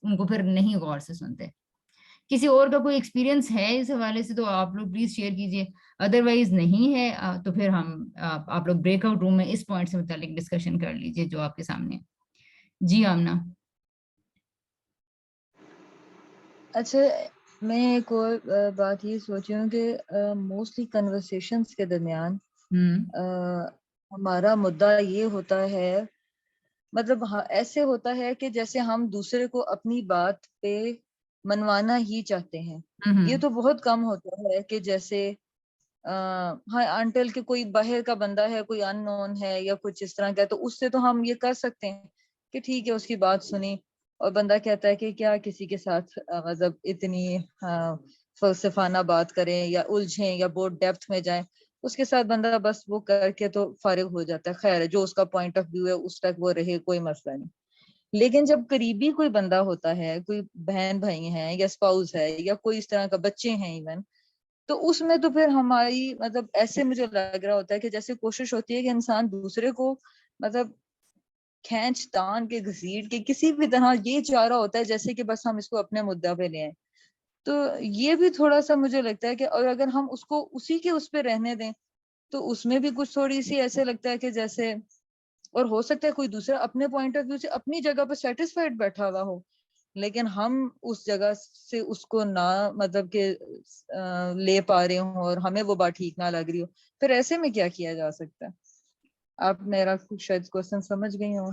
उनको फिर नहीं गौर से सुनते। किसी और का कोई एक्सपीरियंस है इस हवाले से तो आप लोग प्लीज शेयर कीजिए, अदरवाइज नहीं है तो फिर हम आप लोग ब्रेकआउट रूम में इस पॉइंट से मुतालिक डिस्कशन कर लीजिए जो आपके सामने है। जी आमना। अच्छा, मैं एक और बात ये सोच रही हूँ कि मोस्टली कन्वर्सेशंस के दरमियान हमारा मुद्दा ये होता है, मतलब ऐसे होता है कि जैसे हम दूसरे को अपनी बात पे मनवाना ही चाहते हैं। ये तो बहुत कम होता है कि जैसे हाँ अंटिल के कोई बाहर का बंदा है, कोई अननोन है या कुछ इस तरह का, तो उससे तो हम ये कर सकते हैं कि ठीक है उसकी बात सुनी और बंदा कहता है कि क्या किसी के साथ मतलब इतनी फलसफाना बात करें या उलझें या बहुत डेप्थ में जाएं, उसके साथ बंदा बस वो करके तो फारिग हो जाता है। खैर है, जो उसका पॉइंट ऑफ व्यू है उस तक वो रहे, कोई मसला नहीं। लेकिन जब करीबी कोई बंदा होता है, कोई बहन भाई है या स्पाउस है या कोई इस तरह का बच्चे हैं इवन, तो उसमें तो फिर हमारी मतलब ऐसे मुझे लग रहा होता है कि जैसे कोशिश होती है कि इंसान दूसरे को मतलब खींच तान के घसीट के किसी भी तरह ये चाह रहा होता है जैसे कि बस हम इसको अपने मुद्दा पे ले आए। तो ये भी थोड़ा सा मुझे लगता है कि और अगर हम उसको उसी के उस पे रहने दें तो उसमें भी कुछ थोड़ी सी ऐसे लगता है कि जैसे, और हो सकता है कोई दूसरा अपने पॉइंट ऑफ व्यू से अपनी जगह पर सेटिस्फाइड बैठा हुआ हो, लेकिन हम उस जगह से उसको ना मतलब के ले पा रहे हो और हमें वो बात ठीक ना लग रही हो, फिर ऐसे में क्या किया जा सकता है? आप मेरा शायद क्वेश्चन समझ गई हो।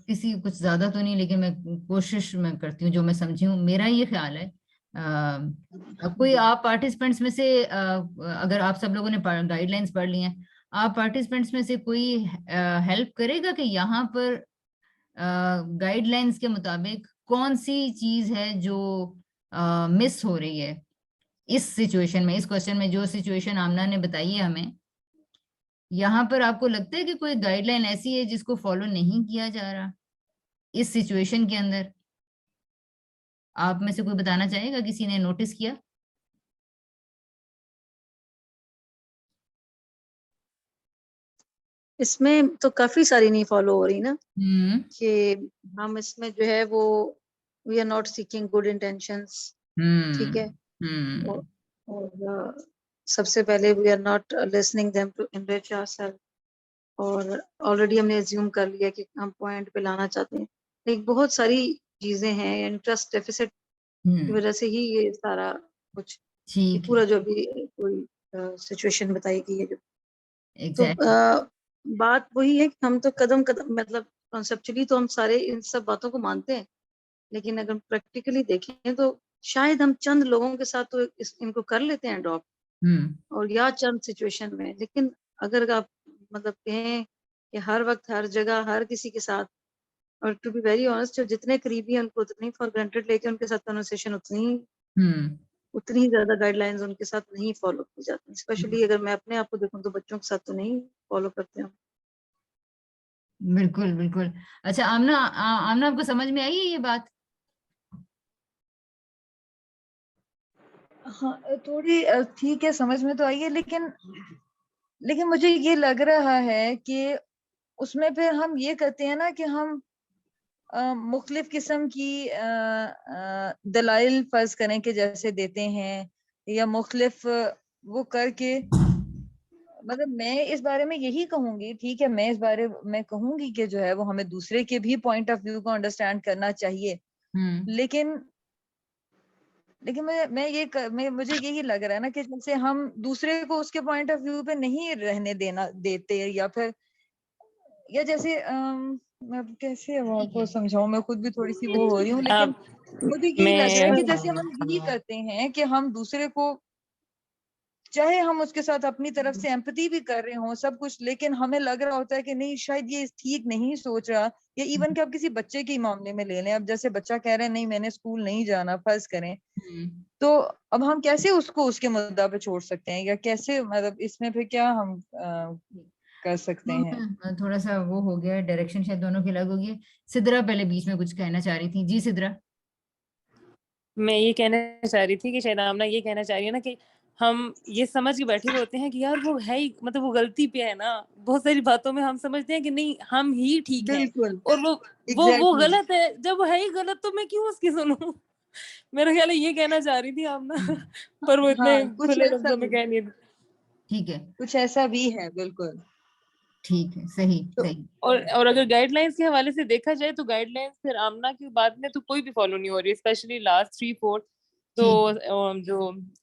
किसी कुछ ज्यादा तो नहीं, लेकिन मैं कोशिश मैं करती हूँ जो मैं समझी हूँ। मेरा ये ख्याल है कोई आप पार्टिसिपेंट्स में से अगर आप सब लोगों ने गाइडलाइंस पढ़ ली हैं, आप पार्टिसिपेंट्स में से कोई हेल्प करेगा कि यहाँ पर गाइडलाइंस के मुताबिक कौन सी चीज है जो मिस हो रही है इस सिचुएशन में, इस क्वेश्चन में जो सिचुएशन आमना ने बताई है हमें, यहाँ पर आपको लगता है कि कोई गाइडलाइन ऐसी है जिसको फॉलो नहीं किया जा रहा इस सिचुएशन के अंदर? आप में से कोई बताना चाहेगा, किसी ने नोटिस किया? इसमें तो काफी सारी नहीं फॉलो हो रही ना, कि हम इसमें जो है वो we are not seeking good intentions, ठीक है, और सबसे पहले we are not listening them to enrich ourselves, और ऑलरेडी हमने अज्यूम कर लिया कि हम पॉइंट पे लाना चाहते हैं। लेकिन बहुत सारी चीजें हैं, इंटरेस्ट डेफिसिट की वजह से ही ये सारा कुछ पूरा जो भी कोई सिचुएशन बताई गई है जो तो बात वही है कि हम तो कदम कदम मतलब कॉन्सेप्चुअली तो हम सारे इन सब बातों को मानते हैं, लेकिन अगर प्रैक्टिकली देखें तो शायद हम चंद लोगों के साथ तो इनको कर लेते हैं अडॉप्ट और या चंद सिचुएशन में, लेकिन अगर आप मतलब कहें कि हर वक्त हर जगह हर किसी के साथ, और टू बी वेरी ऑनेस्ट जो जितने करीबी हैं उनको उतनी फॉर ग्रांटेड लेके उनके साथ कन्वर्सेशन उतनी ही ज्यादा गाइडलाइंस उनके साथ नहीं फॉलो की जाती। स्पेशली अगर मैं अपने आप को देखूं तो बच्चों के साथ तो नहीं फॉलो करते हैं। बिल्कुल बिल्कुल। अच्छा आमना, आमना आपको समझ में आई है ये बात? हाँ थोड़ी ठीक है, समझ में तो आई है, लेकिन मुझे ये लग रहा है कि उसमें फिर हम ये करते हैं ना कि हम मुख्तलिफ किस्म की दलाइल फर्ज करें कि जैसे देते हैं या मुख्तलिफ वो करके, मतलब मैं इस बारे में यही कहूंगी, ठीक है मैं इस बारे में कहूंगी कि जो है वो हमें दूसरे के भी पॉइंट ऑफ व्यू को अंडरस्टैंड करना चाहिए, लेकिन मुझे यही लग रहा है ना कि जैसे हम दूसरे को उसके पॉइंट ऑफ व्यू पे नहीं रहने देते, या फिर या जैसे मैं कैसे आपको समझाऊं, मैं खुद भी थोड़ी सी वो हो रही हूँ, लेकिन मुझे यही लग रहा है कि जैसे हम यही करते हैं कि हम दूसरे को, चाहे हम उसके साथ अपनी तरफ से एम्पैथी भी कर रहे हो सब कुछ, लेकिन हमें लग रहा होता है कि नहीं शायद ये ठीक नहीं सोच रहा, या इवन कि आप किसी बच्चे के मामले में ले लें, अब जैसे बच्चा कह रहे हैं नहीं मैंने स्कूल नहीं जाना फर्ज करें, तो अब हम कैसे उसको उसके मुद्दा पे छोड़ सकते हैं, या कैसे मतलब इसमें फिर क्या हम कर सकते हैं। थोड़ा सा वो हो गया, डायरेक्शन शायद दोनों की अलग होगी। सिद्रा पहले बीच में कुछ कहना चाह रही थी। जी सिद्रा। मैं ये कहना चाह रही थी कि शायद आमना ये कहना चाह रही है ना कि हम ये समझ के बैठे होते हैं कि यार वो है ही, मतलब वो गलती पे है ना। बहुत सारी बातों में हम समझते हैं कि नहीं हम ही ठीक हैं बिल्कुल और वो एग्जैक्टली गलत है। जब वो है ही गलत तो मैं क्यों उसकी सुनूं? मेरा ख्याल है ये कहना चाह रही थी आमना। पर वो इतने हाँ, कुछ खुले ऐसा लफ्जों में भी कह नहीं रही। ठीक है, कुछ ऐसा भी है, बिल्कुल। ठीक है, सही तो सही। और अगर गाइडलाइंस के हवाले से देखा जाए तो गाइडलाइंस फिर आमना की बात में तो कोई भी फॉलो नहीं हो रही, स्पेशली लास्ट 3-4 तो जो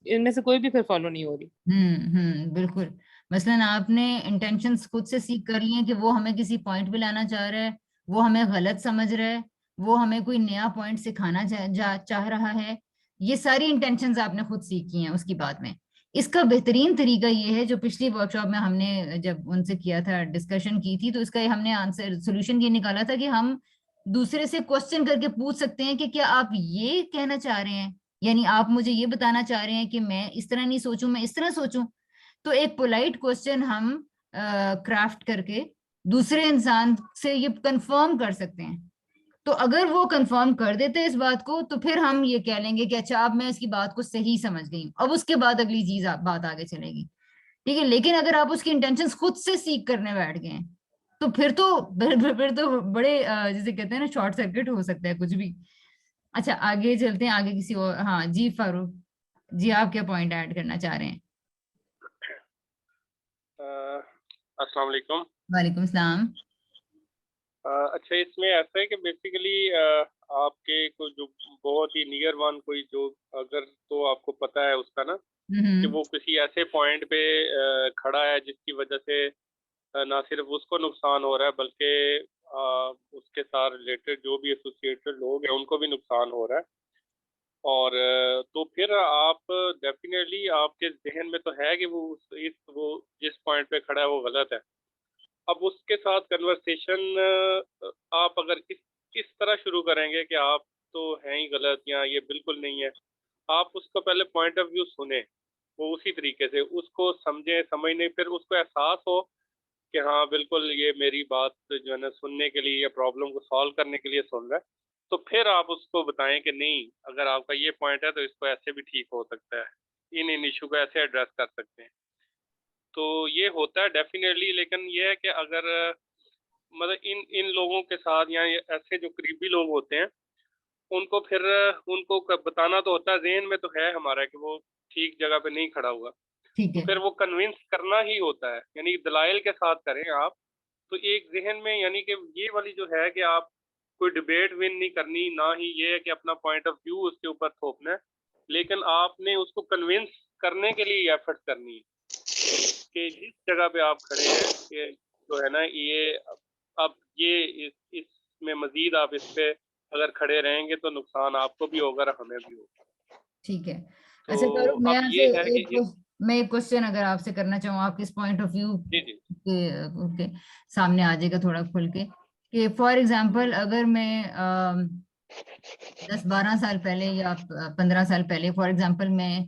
इनमें से कोई भी फिर फॉलो नहीं हो रही। बिल्कुल। मसलन आपने इंटेंशंस खुद से सीख कर लिए कि वो हमें किसी पॉइंट पे लाना चाह रहा है, वो हमें गलत समझ रहा है, वो हमें कोई नया पॉइंट सिखाना चाह रहा है। ये सारी इंटेंशंस आपने खुद सीखी हैं उसकी बाद में। इसका बेहतरीन तरीका ये है, जो पिछली वर्कशॉप में हमने जब उनसे किया था, डिस्कशन की थी, तो इसका हमने आंसर सोल्यूशन ये निकाला था कि हम दूसरे से क्वेश्चन करके पूछ सकते हैं कि क्या आप ये कहना चाह रहे हैं, यानी आप मुझे ये बताना चाह रहे हैं कि मैं इस तरह नहीं सोचूं, मैं इस तरह सोचूं। तो एक पोलाइट क्वेश्चन हम क्राफ्ट करके दूसरे इंसान से ये कंफर्म कर सकते हैं। तो अगर वो कंफर्म कर देते हैं इस बात को, तो फिर हम ये कह लेंगे कि अच्छा अब मैं इसकी बात को सही समझ गई हूँ, अब उसके बाद अगली चीज बात आगे चलेगी। ठीक है, लेकिन अगर आप उसकी इंटेंशंस खुद से सीख करने बैठ गए हैं, तो फिर तो बड़े जैसे कहते हैं ना, शॉर्ट सर्किट हो सकता है कुछ भी। अच्छा आगे चलते हैं, आगे किसी और। हाँ जी फारूक जी, आप क्या पॉइंट ऐड करना चाह रहे हैं? अस्सलाम वालेकुम। वालेकुम सलाम। अच्छा, इसमें ऐसा है कि बेसिकली आपके को जो बहुत ही नियर वन कोई जो अगर तो आपको पता है उसका ना कि वो किसी ऐसे पॉइंट पे खड़ा है जिसकी वजह से ना सिर्फ उसको नुकसान हो रहा है बल्कि उसके साथ रिलेटेड जो भी एसोसिएटेड लोग हैं उनको भी नुकसान हो रहा है। और तो फिर आप डेफिनेटली आपके जहन में तो है कि वो जिस पॉइंट पे खड़ा है वो गलत है। अब उसके साथ कन्वर्सेशन आप अगर इस तरह शुरू करेंगे कि आप तो हैं ही गलत या ये बिल्कुल नहीं है, आप उसका पहले पॉइंट ऑफ व्यू सुने, वो उसी तरीके से उसको समझने फिर उसको एहसास हो कि हाँ बिल्कुल ये मेरी बात जो है ना सुनने के लिए या प्रॉब्लम को सॉल्व करने के लिए सुन रहा है। तो फिर आप उसको बताएं कि नहीं, अगर आपका ये पॉइंट है तो इसको ऐसे भी ठीक हो सकता है, इन इशू को ऐसे एड्रेस कर सकते हैं। तो ये होता है डेफिनेटली। लेकिन ये है कि अगर मतलब इन लोगों के साथ या ऐसे जो करीबी लोग होते हैं उनको फिर उनको बताना तो होता है, ज़हन में तो है हमारा कि वो ठीक जगह पे नहीं खड़ा हुआ, ठीक तो है। फिर वो कन्विंस करना ही होता है, यानी दलाइल के साथ करें आप। तो एक जहन में यानी कि ये वाली जो है कि आप कोई डिबेट विन नहीं करनी, ना ही ये है कि अपना पॉइंट ऑफ व्यू उसके ऊपर थोपना है, लेकिन आपने उसको कन्विंस करने के लिए एफर्ट करनी है कि जिस जगह पे आप खड़े हैं कि जो है ना ये अब ये इसमें मजीद आप इस पे अगर खड़े रहेंगे तो नुकसान आपको भी होगा और हमें भी होगा। ठीक है। तो अच्छा फारूक, मैं अब आपसे ये है कि मैं एक क्वेश्चन अगर आपसे करना चाहूँ, आप किस पॉइंट ऑफ व्यू जी जी के सामने आ जाएगा थोड़ा खुल के, कि फॉर एग्जांपल अगर मैं 10-12 साल पहले या 15 साल पहले फॉर एग्जांपल मैं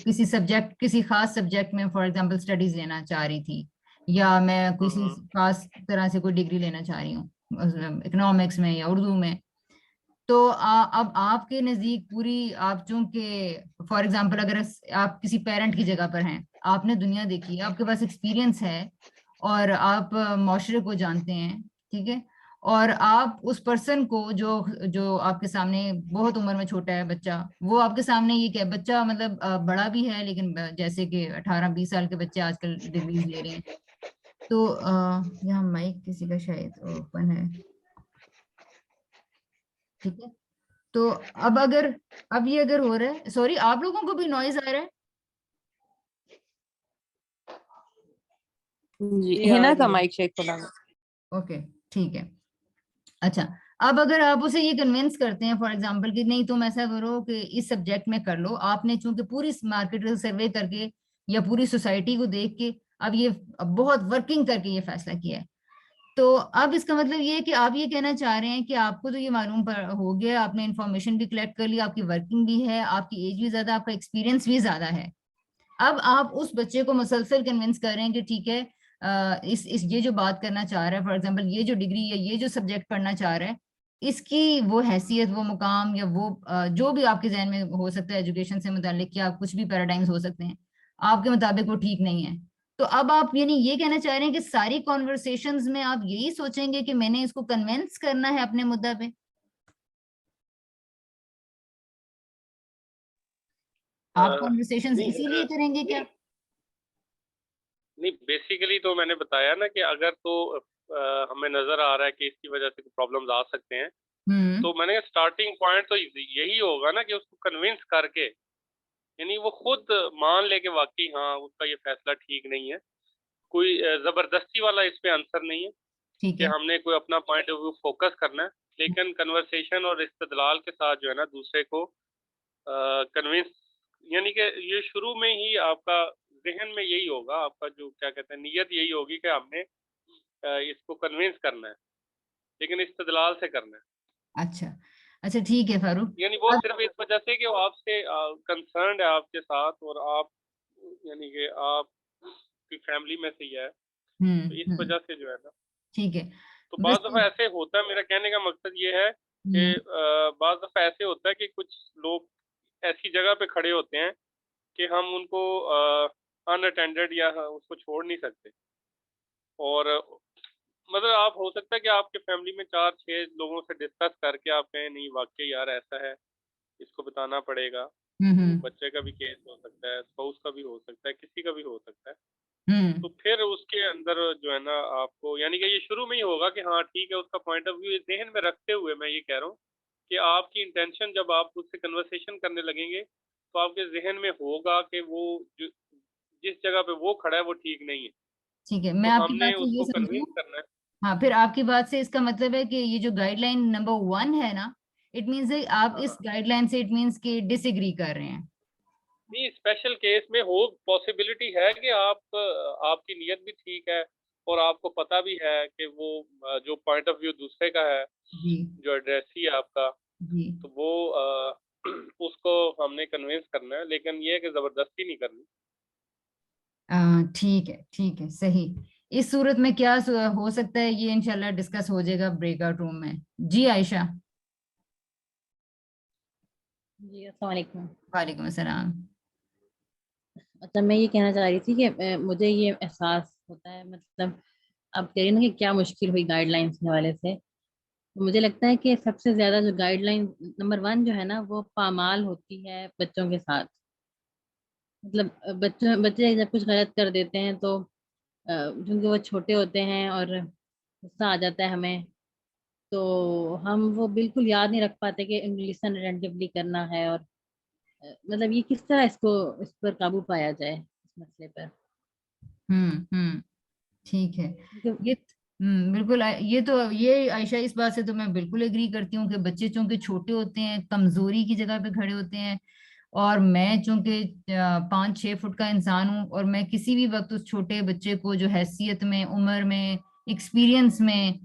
किसी खास सब्जेक्ट में फॉर एग्जांपल स्टडीज लेना चाह रही थी, या मैं किसी खास तरह से कोई डिग्री लेना चाह रही हूँ इकोनॉमिक्स में या उर्दू में। तो अब आपके नजदीक पूरी आप चूंकि फॉर एग्जांपल अगर आप किसी पेरेंट की जगह पर हैं, आपने दुनिया देखी है, आपके पास एक्सपीरियंस है और आप माशरे को जानते हैं, ठीक है, और आप उस पर्सन को जो जो आपके सामने बहुत उम्र में छोटा है बच्चा, वो आपके सामने ये क्या बच्चा मतलब बड़ा भी है, लेकिन जैसे कि 18-20 साल के बच्चे आजकल डिग्रीज ले रहे हैं। तो यहाँ माइक किसी का शायद ओपन है, ठीक है। तो अब ये अगर हो रहा है, सॉरी आप लोगों को भी नॉइज आ रहा है? जी हिना का माइक चेक करा। ओके ठीक है। अच्छा, अब अगर आप उसे ये कन्विंस करते हैं फॉर एग्जांपल कि नहीं तुम ऐसा करो कि इस सब्जेक्ट में कर लो, आपने चूंकि पूरी मार्केट सर्वे करके या पूरी सोसाइटी को देख के अब बहुत वर्किंग करके ये फैसला किया है, तो अब इसका मतलब ये है कि आप ये कहना चाह रहे हैं कि आपको तो ये मालूम हो गया, आपने इन्फॉर्मेशन भी कलेक्ट कर ली, आपकी वर्किंग भी है, आपकी एज भी ज्यादा, आपका एक्सपीरियंस भी ज्यादा है। अब आप उस बच्चे को मुसलसल कन्विंस कर रहे हैं कि ठीक है इस ये जो बात करना चाह रहा है, फॉर एग्जांपल ये जो डिग्री या ये जो सब्जेक्ट पढ़ना चाह रहा है, इसकी वो हैसियत, वो मुकाम, या वो जो भी आपके जहन में हो सकता है एजुकेशन से मुतालिक, या कुछ भी पैराडाइम्स हो सकते हैं, आपके मुताबिक वो ठीक नहीं है। तो अब आप यानी ये कहना चाह रहे हैं कि सारी कॉन्वर्सेशंस में आप यही सोचेंगे कि मैंने इसको कन्विंस करना है अपने मुद्दा पे? आप कॉन्वर्सेशंस इसीलिए करेंगे क्या? नहीं, बेसिकली तो मैंने बताया ना कि अगर तो हमें नजर आ रहा है कि इसकी वजह से प्रॉब्लम्स आ सकते हैं, तो मैंने स्टार्टिंग पॉइंट तो यही होगा ना कि उसको कन्विंस करके, यानी वो खुद मान ले कि वाकई हाँ उसका ये फैसला ठीक नहीं है। कोई जबरदस्ती वाला इस पे आंसर नहीं है कि हमने कोई अपना पॉइंट ऑफ व्यू फोकस करना है, लेकिन कन्वर्सेशन और इस्तदलाल के साथ जो है ना दूसरे को कन्विंस, यानी कि ये शुरू में ही आपका जहन में यही होगा, आपका जो क्या कहते हैं नियत यही होगी कि हमने इसको कन्विंस करना है, लेकिन इस्तदलाल से करना है। अच्छा अच्छा, ठीक है फारूक। यानी वो सिर्फ इस वजह से कि वो आपसे कंसर्न्ड है आपके साथ, और आप यानी कि आप की फैमिली में से ही है, तो इस वजह से जो है ना। ठीक है। तो बाज़ दफ़ा ऐसे होता है, मेरा कहने का मकसद ये है कि बाज़ दफ़ा ऐसे होता है कि कुछ लोग ऐसी जगह पे खड़े होते हैं कि हम उनको अनअटेंडेड या उसको छोड़ नहीं सकते, और मतलब आप हो सकता है कि आपके फैमिली में 4-6 लोगों से डिस्कस करके आप कहें नहीं वाकई यार ऐसा है, इसको बताना पड़ेगा। बच्चे का भी केस हो सकता है, स्पाउस का भी हो सकता है, किसी का भी हो सकता है। तो फिर उसके अंदर जो है ना आपको, यानी कि ये शुरू में ही होगा कि हाँ ठीक है, उसका पॉइंट ऑफ व्यू ज़हन में रखते हुए मैं ये कह रहा हूँ कि आपकी इंटेंशन जब आप उससे कन्वर्सेशन करने लगेंगे तो आपके जहन में होगा कि वो जिस जगह पे वो खड़ा है वो ठीक नहीं है। ठीक है, मैं तो आपकी बात से ये समझूं। करना है। हाँ, फिर आपकी बात से इसका मतलब है कि ये जो गाइडलाइन नंबर 1 है ना, इट मीन्स आप इस गाइडलाइन से इट मीन्स कि डिसएग्री कर रहे हैं। नहीं, स्पेशल केस में हो पॉसिबिलिटी है कि आपकी नीयत भी ठीक है और आपको पता भी है कि वो जो पॉइंट ऑफ व्यू दूसरे का है, जो एड्रेस ही है आपका, तो वो उसको हमने कन्विंस करना है, लेकिन ये है कि जबरदस्ती नहीं करनी। ठीक है, ठीक है, सही। इस सूरत में क्या हो सकता है, ये इंशाल्लाह डिस्कस हो जाएगा ब्रेकआउट रूम में। जी आयशा। जी अस्सलाम वालेकुम। वालेकुम अस्सलाम। अच्छा, मैं ये कहना चाह रही थी कि मुझे ये एहसास होता है, मतलब आप कह रही ना कि क्या मुश्किल हुई गाइडलाइंस के हवाले से, तो मुझे लगता है कि सबसे ज्यादा जो गाइडलाइन नंबर 1 जो है ना वो पामाल होती है बच्चों के साथ। मतलब बच्चे जब कुछ गलत कर देते हैं तो क्योंकि वो छोटे होते हैं और गुस्सा आ जाता है हमें, तो हम वो बिल्कुल याद नहीं रख पाते कि लिसन अटेंटिवली करना है, और मतलब ये किस तरह इस पर काबू पाया जाए इस मसले पर। ठीक है। ये बिल्कुल, ये आयशा, इस बात से तो मैं बिल्कुल एग्री करती हूँ कि बच्चे चूंकि छोटे होते हैं, कमजोरी की जगह पे खड़े होते हैं, और मैं चूंकि 5-6 फुट का इंसान हूँ, और मैं किसी भी वक्त उस छोटे बच्चे को जो हैसियत में, उम्र में, एक्सपीरियंस में,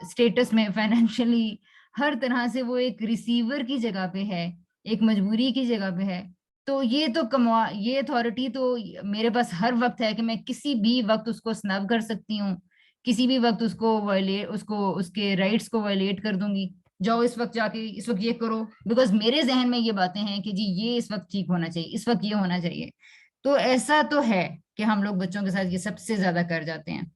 स्टेटस में, फाइनेंशियली, हर तरह से वो एक रिसीवर की जगह पे है, एक मजबूरी की जगह पे है, तो ये अथॉरिटी तो मेरे पास हर वक्त है कि मैं किसी भी वक्त उसको स्नब कर सकती हूँ, किसी भी वक्त उसको उसके राइट्स को वायलेट कर दूंगी। जाओ इस वक्त जाके इस वक्त ये करो, बिकॉज मेरे जहन में ये बातें हैं कि जी ये इस वक्त ठीक होना चाहिए, इस वक्त ये होना चाहिए। तो ऐसा तो है कि हम लोग बच्चों के साथ ये सबसे ज्यादा कर जाते हैं।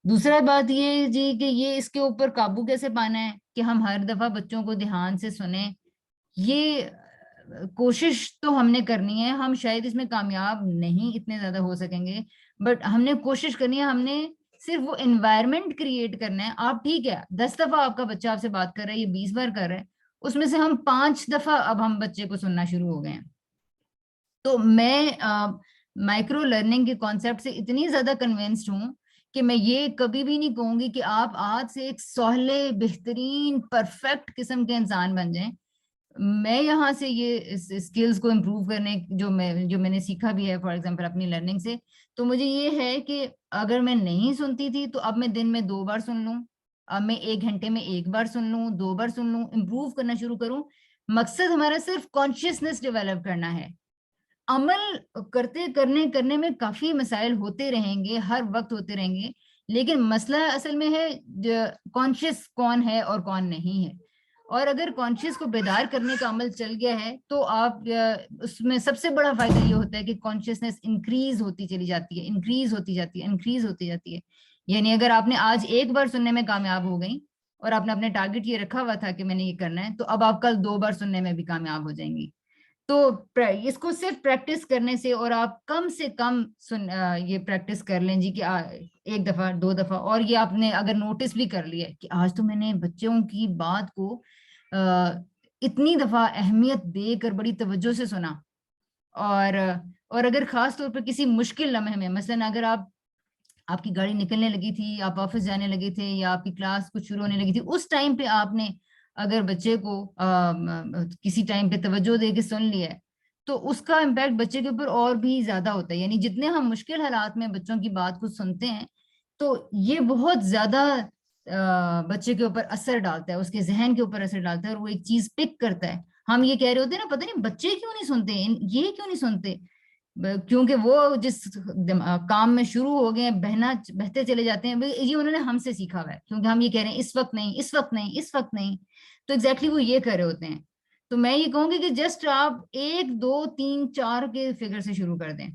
दूसरा बात ये जी कि ये इसके ऊपर काबू कैसे पाना है कि हम हर दफा बच्चों को ध्यान से सुने। ये कोशिश तो हमने करनी है, हम शायद इसमें कामयाब नहीं इतने ज्यादा हो सकेंगे, बट हमने कोशिश करनी है। हमने सिर्फ वो एनवायरनमेंट क्रिएट करना है। आप ठीक है, 10 दफा आपका बच्चा आपसे बात कर रहा है, ये 20 बार कर रहा है, उसमें से हम 5 दफा अब हम बच्चे को सुनना शुरू हो गए हैं। तो मैं माइक्रो लर्निंग के कॉन्सेप्ट से इतनी ज्यादा कन्विंस्ड हूँ कि मैं ये कभी भी नहीं कहूंगी कि आप आज से एक सहले, बेहतरीन, परफेक्ट किस्म के इंसान बन जाएं। मैं यहाँ से ये स्किल्स को इम्प्रूव करने जो मैंने सीखा भी है, फॉर एग्जांपल अपनी लर्निंग से, तो मुझे ये है कि अगर मैं नहीं सुनती थी तो अब मैं दिन में 2 बार सुन लूं, अब मैं 1 घंटे में 1 बार सुन लूं, 2 बार सुन लूं, इम्प्रूव करना शुरू करूं। मकसद हमारा सिर्फ कॉन्शियसनेस डेवलप करना है। अमल करने में काफी मसाइल होते रहेंगे, हर वक्त होते रहेंगे, लेकिन मसला असल में है कॉन्शियस कौन है और कौन नहीं है। और अगर कॉन्शियस को बेदार करने का अमल चल गया है तो आप उसमें सबसे बड़ा फायदा ये होता है कि कॉन्शियसनेस इंक्रीज होती चली जाती है, इंक्रीज होती जाती है। यानी अगर आपने आज एक बार सुनने में कामयाब हो गई और आपने अपने टारगेट ये रखा हुआ था कि मैंने ये करना है, तो अब आप कल 2 बार सुनने में भी कामयाब हो जाएंगी। तो इसको सिर्फ प्रैक्टिस करने से, और आप कम से कम ये प्रैक्टिस कर लें जी कि 1 दफा 2 दफा, और ये आपने अगर नोटिस भी कर लिया कि आज तो मैंने बच्चों की बात को इतनी दफा अहमियत देकर बड़ी तवज्जो से सुना, और अगर खास तौर पर किसी मुश्किल लम्हे में, मसलन अगर आपकी गाड़ी निकलने लगी थी, आप ऑफिस जाने लगे थे, या आपकी क्लास कुछ शुरू होने लगी थी, उस टाइम पे आपने अगर बच्चे को किसी टाइम पे तवज्जो दे के सुन लिया है, तो उसका इम्पैक्ट बच्चे के ऊपर और भी ज्यादा होता है। यानी जितने हम मुश्किल हालात में बच्चों की बात को सुनते हैं, तो ये बहुत ज्यादा बच्चे के ऊपर असर डालता है, उसके जहन के ऊपर असर डालता है, और वो एक चीज पिक करता है। हम ये कह रहे होते हैं ना, पता नहीं बच्चे क्यों नहीं सुनते, ये क्यों नहीं सुनते, क्योंकि वो जिस काम में शुरू हो गए बहते चले जाते हैं, ये उन्होंने हमसे सीखा हुआ है, क्योंकि हम ये कह रहे हैं इस वक्त नहीं, इस वक्त नहीं, इस वक्त नहीं, तो एग्जैक्टली वो ये कर रहे होते हैं। तो मैं ये कहूंगी कि जस्ट आप 1 2 3 4 के फिगर से शुरू कर दें,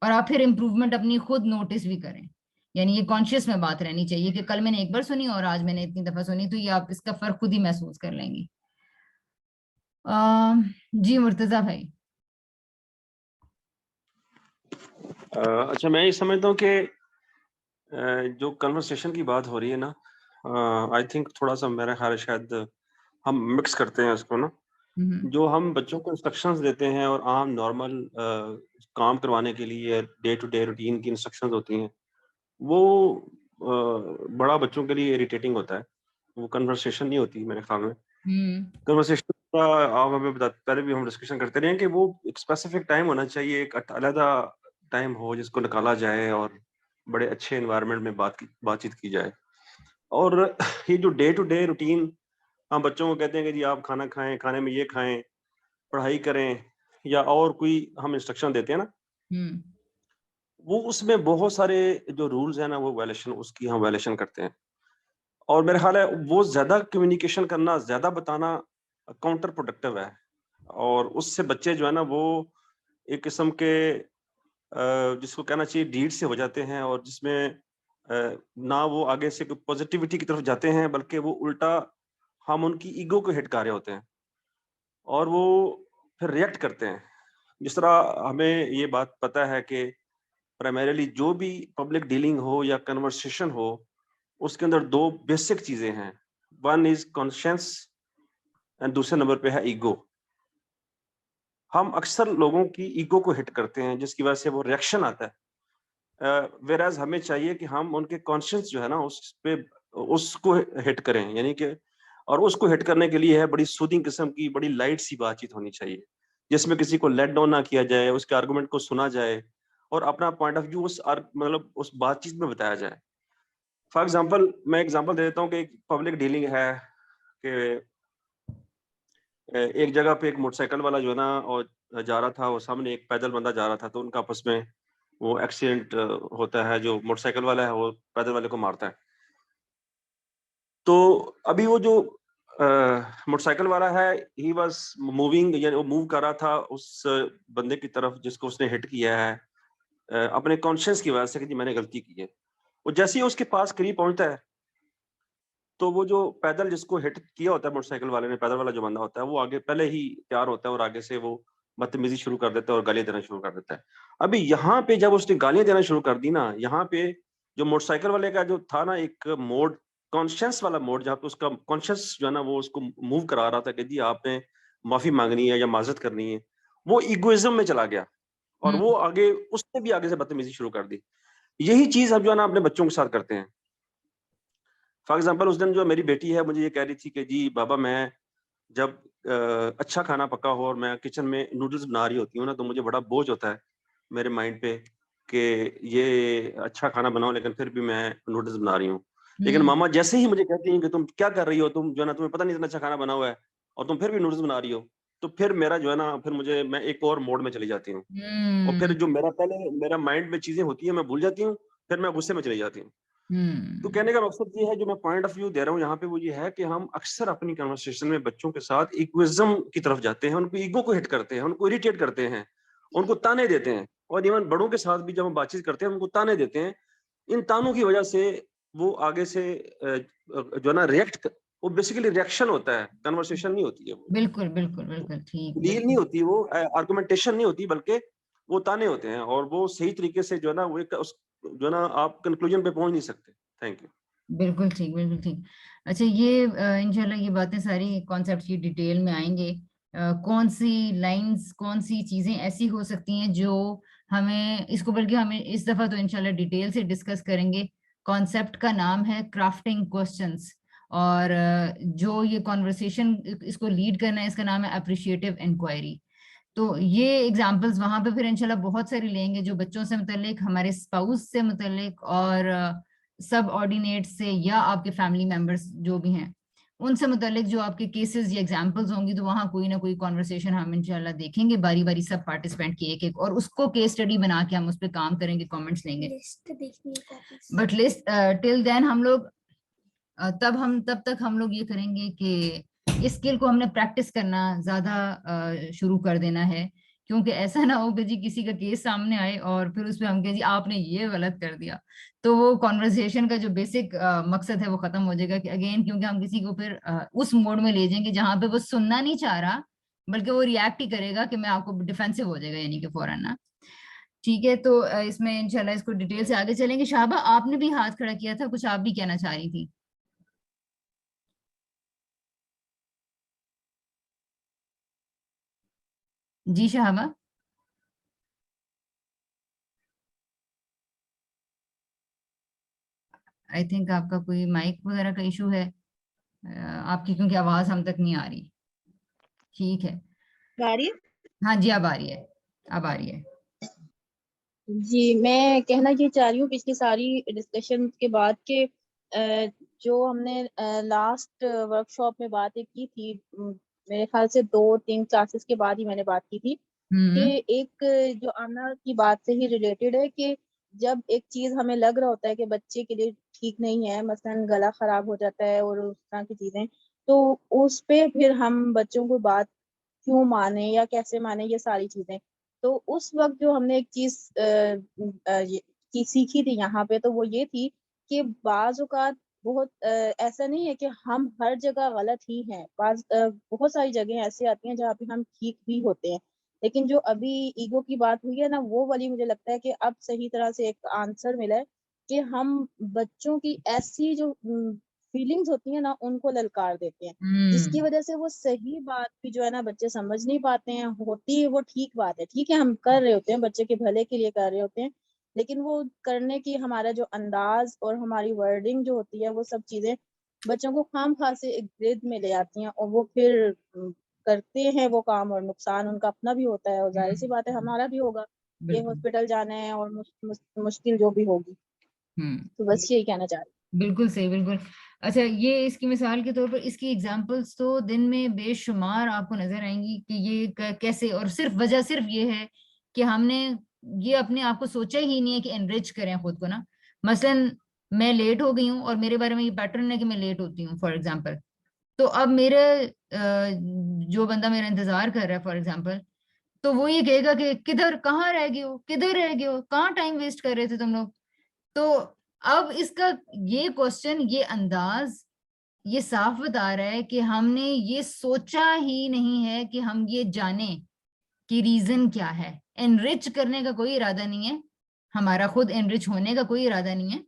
और आप फिर इम्प्रूवमेंट अपनी खुद नोटिस भी करें। यानी ये कॉन्शियस में बात रहनी चाहिए कि कल मैंने 1 बार सुनी और आज मैंने इतनी दफा सुनी, तो ये आप इसका फर्क खुद ही महसूस कर लेंगी। जी मुर्तजा भाई। अच्छा, मैं ये समझता हूँ कि जो कन्वर्सेशन की बात हो रही है ना, आई थिंक थोड़ा सा मेरा ख्याल है शायद हम मिक्स करते हैं उसको ना। जो हम बच्चों को इंस्ट्रक्शंस देते हैं और आम नॉर्मल काम करवाने के लिए डे टू डे रूटीन की इंस्ट्रक्शंस होती हैं, वो बड़ा बच्चों के लिए इरिटेटिंग होता है, वो कन्वर्सेशन नहीं होती मेरे ख्याल में। कन्वर्सेशन आप हमें पहले भी हम डिस्कशन करते रहे हैं कि वो एक स्पेसिफिक टाइम होना चाहिए, एक अलग टाइम हो जिसको निकाला जाए और बड़े अच्छे एनवायरनमेंट में बातचीत की जाए। और ये जो डे टू डे रूटीन हम बच्चों को कहते हैं कि जी आप खाना खाएं, खाने में ये खाएं, पढ़ाई करें, या और कोई हम इंस्ट्रक्शन देते हैं ना, वो उसमें बहुत सारे जो रूल्स हैं ना, वो उसकी हम वायलेशन करते हैं। और मेरा ख्याल है वो ज्यादा कम्युनिकेशन करना, ज्यादा बताना काउंटर प्रोडक्टिव है, और उससे बच्चे जो है ना वो एक किस्म के जिसको कहना चाहिए डीड से हो जाते हैं, और जिसमें ना वो आगे से कोई पॉजिटिविटी की तरफ जाते हैं, बल्कि वो उल्टा हम उनकी ईगो को हिट कर रहे होते हैं और वो फिर रिएक्ट करते हैं। जिस तरह हमें ये बात पता है कि प्राइमरीली जो भी पब्लिक डीलिंग हो या कन्वर्सेशन हो, उसके अंदर 2 बेसिक चीजें हैं। वन इज कॉन्शियस एंड दूसरे नंबर पे है ईगो। हम अक्सर लोगों की ईगो को हिट करते हैं, जिसकी वजह से वो रिएक्शन आता है। वेराज हमें चाहिए कि हम उनके कॉन्शियस जो है ना उस पे उसको हिट करें, यानी कि और उसको हिट करने के लिए है बड़ी सूदिंग किस्म की, बड़ी लाइट सी बातचीत होनी चाहिए, जिसमें किसी को लेट डाउन ना किया जाए, उसके आर्गुमेंट को सुना जाए और अपना पॉइंट ऑफ व्यू उस बातचीत में बताया जाए। फॉर एग्जाम्पल, मैं एग्जाम्पल दे देता हूँ कि पब्लिक डीलिंग है कि एक जगह पे एक मोटरसाइकिल वाला जो है ना और जा रहा था, और सामने एक पैदल बंदा जा रहा था, तो उनका आपस में वो एक्सीडेंट होता है। जो मोटरसाइकिल वाला है वो पैदल वाले को मारता है। तो अभी वो जो मोटरसाइकिल वाला है, ही वाज मूविंग, यानी वो मूव कर रहा था उस बंदे की तरफ जिसको उसने हिट किया है, अपने कॉन्शियस की वजह से कि जी मैंने गलती की है। वो जैसे ही उसके पास करीब पहुंचता है, तो वो जो पैदल जिसको हिट किया होता है मोटरसाइकिल वाले ने, पैदल वाला जो बंदा होता है, वो आगे पहले ही तैयार होता है और आगे से वो बदतमीजी शुरू कर देता है और गालियां देना शुरू कर देता है। अभी यहाँ पे जब उसने गालियां देना शुरू कर दी ना, यहाँ पे जो मोटरसाइकिल वाले का जो था ना एक मोड, कॉन्शियस वाला मोड, जहाँ पे उसका कॉन्शियस जो है ना वो उसको मूव करा रहा था कि जी आपने माफी मांगनी है या माजरत करनी है, वो इगोइज्म में चला गया और वो आगे उसने भी आगे से बदतमीजी शुरू कर दी। यही चीज हम जो है ना अपने बच्चों के साथ करते हैं। फॉर एग्जाम्पल, उस दिन जो मेरी बेटी है मुझे ये कह रही थी कि जी बाबा मैं जब अच्छा खाना पका हो और मैं किचन में नूडल्स बना रही होती हूँ ना, तो मुझे बड़ा बोझ होता है मेरे माइंड पे कि ये अच्छा खाना बनाओ, लेकिन फिर भी मैं नूडल्स बना रही हूँ। लेकिन मामा जैसे ही मुझे कहती हैं कि तुम क्या कर रही हो, तुम जो है ना तुम्हें पता नहीं इतना अच्छा खाना बना हुआ है और तुम फिर भी नूडल्स बना रही हो, तो फिर मेरा जो है ना, फिर मैं एक और मोड में चली जाती हूँ, और फिर जो मेरा माइंड में चीजें होती है मैं भूल जाती हूँ, फिर मैं गुस्से में चली जाती हूँ। तो कहने का मकसद ये है, जो मैं पॉइंट ऑफ व्यू दे रहा हूँ यहाँ पे, वो ये है कि हम अक्सर अपनी कन्वर्सेशन में बच्चों के साथ इक्विज्म की तरफ जाते हैं, उनको ईगो को हिट करते हैं, उनको इरिटेट करते हैं, उनको ताने देते हैं, और इवन बड़ों के साथ भी जब हम बातचीत करते हैं उनको ताने देते हैं। इन तानों की वजह से वो आगे से जो ना रिएक्ट, वो बेसिकली रिएक्शन होता है, कन्वर्सेशन नहीं होती है वो। बिल्कुल बिल्कुल बिल्कुल ठीक, डील नहीं होती, वो आर्गुमेंटेशन नहीं होती, बल्कि वो ताने होते हैं, और वो सही तरीके से जो है ना वो जो ना आप कंक्लूजन पे पहुंच नहीं सकते। Thank you. बिल्कुल ठीक, बिल्कुल ठीक। अच्छा, ये इंशाल्लाह ये बातें सारी कॉन्सेप्ट की डिटेल में आएंगे। कौन सी लाइंस, कौन सी चीजें ऐसी हो सकती हैं जो हमें इसको, बल्कि हमें इस दफा तो इंशाल्लाह डिटेल से डिस्कस करेंगे। कॉन्सेप्ट का नाम है क्राफ्टिंग क्वेश्चंस, और जो ये कॉन्वर्सेशन इसको लीड करना है, इसका नाम है अप्रिशिएटिव इंक्वायरी। तो ये एग्जाम्पल्स वहां पे फिर इंशाल्लाह बहुत सारी लेंगे, जो बच्चों से मुतल्लिक, हमारे स्पाउस से मुतल्लिक, और सब ऑर्डिनेट से, या आपके फैमिली मेंबर्स जो भी हैं उनसे मुतल्लिक जो आपके केसेस या एग्जांपल्स होंगी, तो वहाँ कोई ना कोई कॉन्वर्सेशन हम इंशाल्लाह देखेंगे बारी बारी, सब पार्टिसिपेंट की एक एक, और उसको केस स्टडी बना के हम उस पर काम करेंगे, कमेंट्स लेंगे। बट लिस्ट टिल देन हम लोग तब तक हम लोग ये करेंगे कि इस स्किल को हमने प्रैक्टिस करना ज्यादा शुरू कर देना है, क्योंकि ऐसा ना हो कि जी किसी का केस सामने आए और फिर उसमें हम कहें जी आपने ये गलत कर दिया, तो वो कॉन्वर्सेशन का जो बेसिक मकसद है वो खत्म हो जाएगा। कि अगेन, क्योंकि हम किसी को फिर उस मोड में ले जाएंगे जहां पे वो सुनना नहीं चाह रहा, बल्कि वो रिएक्ट ही करेगा कि मैं आपको, डिफेंसिव हो जाएगा यानी कि फौरन ना। ठीक है, तो इसमें इंशाल्लाह इसको डिटेल से आगे चलेंगे। शाहबा, आपने भी हाथ खड़ा किया था, कुछ आप भी कहना चाह रही थी। जी शाहबा। आई थिंक आपका कोई माइक वगैरह का इशू है, आपकी, क्योंकि आवाज हम तक नहीं आ रही। ठीक है, आ रही है? हाँ जी, अब आ रही है, अब आ रही है। जी, मैं कहना ये चाह रही हूँ पिछली सारी डिस्कशन के बाद के जो हमने लास्ट वर्कशॉप में बातें की थी, मेरे ख्याल से 2-3 क्लासेस के बाद ही मैंने बात की थी, कि एक जो आमना की बात से ही रिलेटेड है, कि जब एक चीज हमें लग रहा होता है कि बच्चे के लिए ठीक नहीं है, मसलन गला खराब हो जाता है और उस तरह की चीजें, तो उस पे फिर हम बच्चों को बात क्यों माने या कैसे माने, ये सारी चीजें। तो उस वक्त जो हमने एक चीज की सीखी थी यहाँ पे, तो वो ये थी कि बाज़ औक़ात बहुत ऐसा नहीं है कि हम हर जगह गलत ही हैं। बहुत सारी जगह ऐसी आती हैं जहाँ पे हम ठीक भी होते हैं, लेकिन जो अभी ईगो की बात हुई है ना, वो वाली मुझे लगता है कि अब सही तरह से एक आंसर मिला है कि हम बच्चों की ऐसी जो फीलिंग्स होती है ना, उनको ललकार देते हैं, जिसकी वजह से वो सही बात भी जो है ना बच्चे समझ नहीं पाते हैं। होती है वो ठीक बात है, ठीक है, हम कर रहे होते हैं, बच्चे के भले के लिए कर रहे होते हैं, लेकिन वो करने की हमारा जो अंदाज और हमारी वर्डिंग जो होती है, वो सब चीजें बच्चों को खामखा से एक जिद में ले आती हैं, और वो फिर करते हैं वो काम, और नुकसान उनका अपना भी होता है, और जाहिर सी बात है हमारा भी होगा, ये हॉस्पिटल जाना है और मुश्किल जो भी होगी। तो बस यही कहना चाह रही हूँ। बिल्कुल सही, बिल्कुल। अच्छा, ये इसकी मिसाल के तौर पर इसकी एग्जांपल्स तो दिन में बेशुमार आपको नजर आएंगी कि ये कैसे, और वजह सिर्फ ये है कि हमने ये अपने आप को सोचा ही नहीं है कि एनरिच करें खुद को ना। मसलन मैं लेट हो गई हूँ और मेरे बारे में ये पैटर्न है कि मैं लेट होती हूँ फॉर एग्जाम्पल, तो अब मेरे जो बंदा मेरा इंतजार कर रहा है फॉर एग्जाम्पल, तो वो ये कहेगा कि किधर, कहाँ रह गए हो, किधर रह गए हो, कहाँ टाइम वेस्ट कर रहे थे तुम लोग। तो अब इसका ये क्वेश्चन, ये अंदाज, ये साफ बता रहा है कि हमने ये सोचा ही नहीं है कि हम ये जाने कि रीजन क्या है। एनरिच करने का कोई इरादा नहीं है हमारा, खुद एनरिच होने का कोई इरादा नहीं है,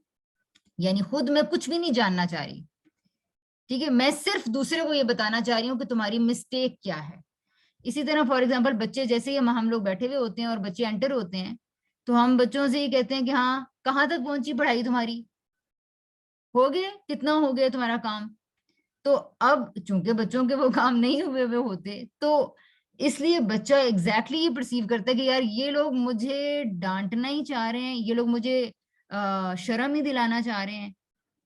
यानी खुद मैं कुछ भी नहीं जानना चाह रही, ठीक है, मैं सिर्फ दूसरे को ये बताना चाह रही हूँ कि तुम्हारी मिस्टेक क्या है। इसी तरह फॉर एग्जाम्पल बच्चे, जैसे ही हम लोग बैठे हुए होते हैं और बच्चे एंटर होते हैं, तो हम बच्चों से ये कहते हैं कि हाँ, कहाँ तक पहुंची पढ़ाई तुम्हारी, हो गया, कितना हो गया तुम्हारा काम। तो अब चूंकि बच्चों के वो काम नहीं हुए हुए होते, तो इसलिए बच्चा एग्जैक्टली ये परसीव करता है कि यार ये लोग मुझे डांटना ही चाह रहे हैं, ये लोग मुझे शर्म ही दिलाना चाह रहे हैं।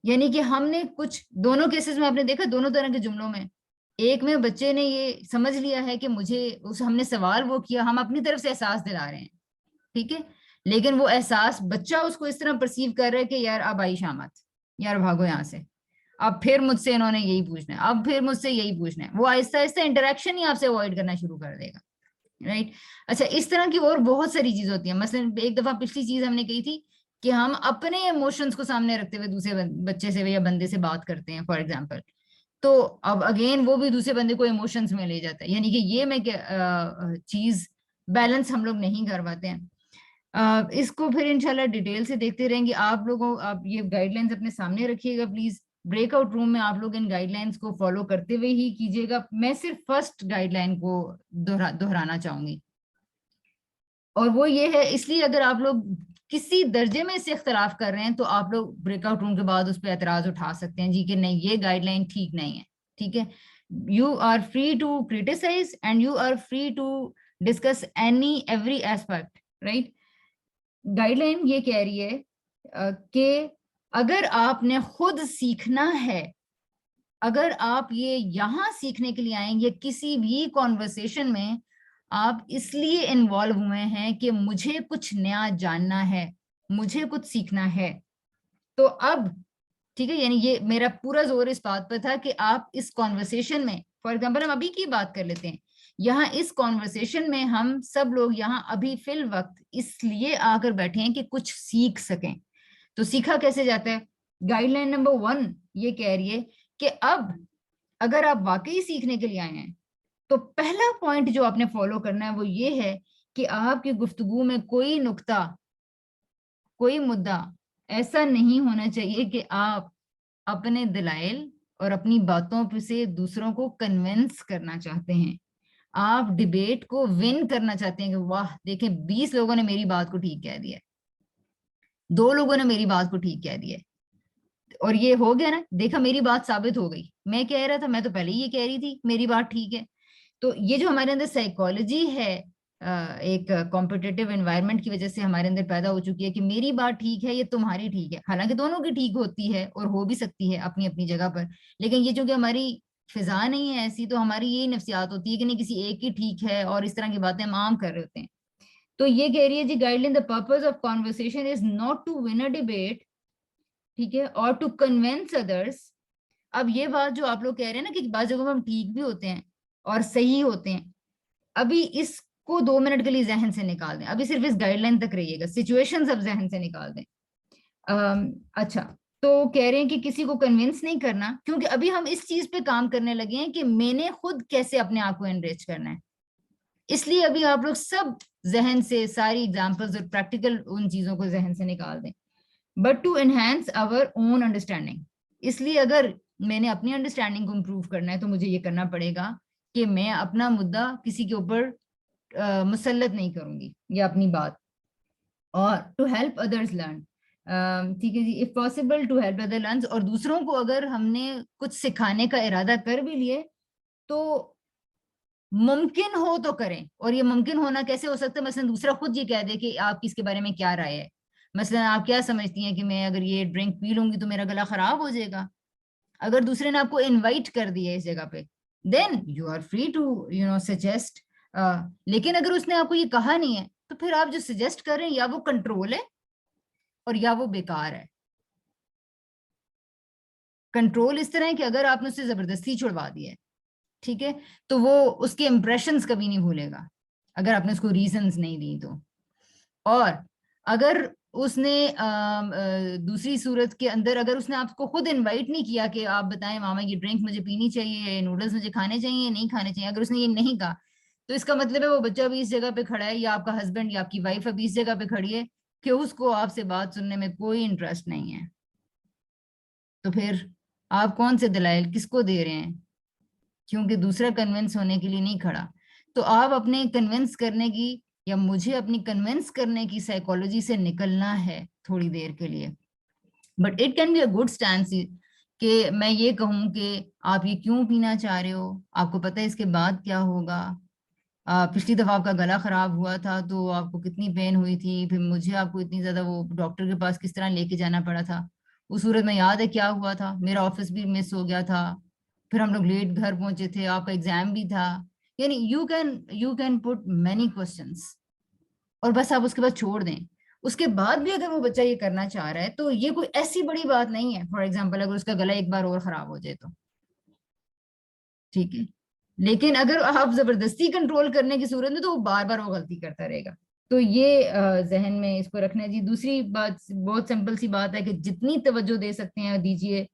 यानी कि हमने कुछ, दोनों केसेस में आपने देखा, दोनों तरह के जुमलों में एक में बच्चे ने ये समझ लिया है कि मुझे हमने सवाल वो किया, हम अपनी तरफ से एहसास दिला रहे हैं, ठीक है, लेकिन वो एहसास बच्चा उसको इस तरह परसीव कर रहा है कि यार अब आई शामत, यार भागो यहाँ से, अब फिर मुझसे इन्होंने यही पूछना है, अब फिर मुझसे यही पूछना है, वो आहिस्ता आहिस्ता इंटरेक्शन ही आपसे अवॉइड करना शुरू कर देगा, राइट। अच्छा, इस तरह की और बहुत सारी चीज होती है। मसलन एक दफा पिछली चीज हमने कही थी कि हम अपने इमोशंस को सामने रखते हुए दूसरे बच्चे से या बंदे से बात करते हैं फॉर एग्जाम्पल, तो अब अगेन वो भी दूसरे बंदे को इमोशंस में ले जाता है, यानी कि ये मैं चीज बैलेंस हम लोग नहीं कर पाते हैं। इसको फिर इंशाल्लाह डिटेल से देखते रहेंगे। आप लोगों, आप ये गाइडलाइंस अपने सामने रखिएगा प्लीज। ब्रेकआउट रूम में आप लोग इन गाइडलाइंस को फॉलो करते हुए ही कीजिएगा। मैं सिर्फ फर्स्ट गाइडलाइन को दोहराना चाहूंगी, और वो ये है, इसलिए अगर आप लोग किसी दर्जे में इससे इख्तलाफ कर रहे हैं तो आप लोग ब्रेकआउट रूम के बाद उस पर एतराज उठा सकते हैं जी कि नहीं, ये गाइडलाइन ठीक नहीं है, ठीक है। You are free to criticize and you are free to discuss every aspect, right. Guideline ये कह रही है कि अगर आपने खुद सीखना है, अगर आप ये यहाँ सीखने के लिए आएंगे, किसी भी कॉन्वर्सेशन में आप इसलिए इन्वॉल्व हुए हैं कि मुझे कुछ नया जानना है, मुझे कुछ सीखना है, तो अब ठीक है, यानी ये मेरा पूरा जोर इस बात पर था कि आप इस कॉन्वर्सेशन में, फॉर एग्जाम्पल हम अभी की बात कर लेते हैं, यहाँ इस कॉन्वर्सेशन में हम सब लोग यहाँ अभी फिल वक्त इसलिए आकर बैठे हैं कि कुछ सीख सकें। तो सीखा कैसे जाता है? गाइडलाइन नंबर 1 ये कह रही है कि अब अगर आप वाकई सीखने के लिए आए हैं तो पहला पॉइंट जो आपने फॉलो करना है वो ये है कि आपकी गुफ्तगू में कोई नुक्ता, कोई मुद्दा ऐसा नहीं होना चाहिए कि आप अपने दलाइल और अपनी बातों से दूसरों को कन्विंस करना चाहते हैं, आप डिबेट को विन करना चाहते हैं कि वाह देखें 20 लोगों ने मेरी बात को ठीक कह दिया, 2 लोगों ने मेरी बात को ठीक कह दिया और ये हो गया ना, देखा मेरी बात साबित हो गई, मैं कह रहा था, मैं तो पहले ही ये कह रही थी मेरी बात ठीक है। तो ये जो हमारे अंदर साइकोलॉजी है एक कॉम्पिटिटिव एनवायरनमेंट की वजह से हमारे अंदर पैदा हो चुकी है कि मेरी बात ठीक है, ये तुम्हारी ठीक है, हालांकि दोनों की ठीक होती है और हो भी सकती है अपनी अपनी जगह पर, लेकिन ये चूंकि हमारी फिजा नहीं है ऐसी, तो हमारी यही नफ्सियात होती है कि नहीं किसी एक ही ठीक है और इस तरह की बातें हम आम कर रहे होते हैं। तो ये कह रही है जी guideline, the purpose of conversation is not to win a debate, ठीक है, और टू कन्विंस अदर्स। अब ये बात जो आप लोग कह रहे हैं ना कि बात जगह हम ठीक भी होते हैं और सही होते हैं, अभी इसको 2 मिनट के लिए जहन से निकाल दें, अभी सिर्फ इस गाइडलाइन तक रहिएगा, सिचुएशन सब जहन से निकाल दें। अच्छा, तो कह रहे हैं कि किसी को कन्विंस नहीं करना, क्योंकि अभी हम इस चीज पे काम करने लगे हैं कि मैंने खुद कैसे अपने आप को एनरिच करना है, इसलिए अभी आप लोग सब जहन से सारी एग्जाम्पल्स और प्रैक्टिकल उन चीजों को जहन से निकाल दें। But to enhance our own understanding, इसलिए अगर मैंने अपनी अंडरस्टैंडिंग को इम्प्रूव करना है तो मुझे ये करना पड़ेगा कि मैं अपना मुद्दा किसी के ऊपर मुसल्लत नहीं करूंगी या अपनी बात, और टू हेल्प अदर्स लर्न, ठीक है जी, if possible to help other learn, और दूसरों को अगर हमने कुछ सिखाने का इरादा कर भी लिए तो मुमकिन हो तो करें। और ये मुमकिन होना कैसे हो सकता है? मसलन दूसरा खुद ये कह दे कि आपकी इसके बारे में क्या राय है, मसलन आप क्या समझती हैं कि मैं अगर ये ड्रिंक पी लूंगी तो मेरा गला खराब हो जाएगा, अगर दूसरे ने आपको इनवाइट कर दिया इस जगह पे, then you are free to suggest, लेकिन अगर उसने आपको ये कहा नहीं है तो फिर आप जो सजेस्ट कर रहे हैं या वो कंट्रोल है और या वो बेकार है। कंट्रोल इस तरह है कि अगर आपने उससे जबरदस्ती छुड़वा दिया है, ठीक है, तो वो उसके इंप्रेशंस कभी नहीं भूलेगा अगर आपने उसको रीजंस नहीं दी तो। और अगर उसने दूसरी सूरत के अंदर अगर उसने आपको खुद इनवाइट नहीं किया कि आप बताएं मामा ये ड्रिंक मुझे पीनी चाहिए, नूडल्स मुझे खाने चाहिए, नहीं खाने चाहिए, अगर उसने ये नहीं कहा तो इसका मतलब है वो बच्चा भी इस जगह पे खड़ा है या आपका हस्बैंड या आपकी वाइफ अभी इस जगह पे खड़ी है कि उसको आपसे बात सुनने में कोई इंटरेस्ट नहीं है। तो फिर आप कौन से दलाइल किसको दे रहे हैं? क्योंकि दूसरा कन्विंस होने के लिए नहीं खड़ा, तो आप अपने कन्विंस करने की या मुझे अपनी कन्विंस करने की साइकोलॉजी से निकलना है थोड़ी देर के लिए। But it can be a good stance कि मैं ये कहूँ कि आप ये क्यों पीना चाह रहे हो, आपको पता है इसके बाद क्या होगा, पिछली दफा आपका गला खराब हुआ था तो आपको कितनी पेन हुई थी, फिर मुझे आपको इतनी ज्यादा वो डॉक्टर के पास किस तरह लेके जाना पड़ा था, उस सूरत में याद है क्या हुआ था, मेरा ऑफिस भी मिस हो गया था, फिर हम लोग लेट घर पहुंचे थे, आपका एग्जाम भी था, यानी you can put many questions और बस आप उसके बाद छोड़ दें। उसके बाद भी अगर वो बच्चा ये करना चाह रहा है तो ये कोई ऐसी बड़ी बात नहीं है। फॉर एग्जाम्पल अगर उसका गला एक बार और खराब हो जाए तो ठीक है, लेकिन अगर आप जबरदस्ती कंट्रोल करने की सूरत में तो वो बार बार वो गलती करता रहेगा। तो ये जहन में इसको रखना है जी। दूसरी बात बहुत सिंपल सी बात है कि जितनी तवज्जो दे सकते हैं दीजिए।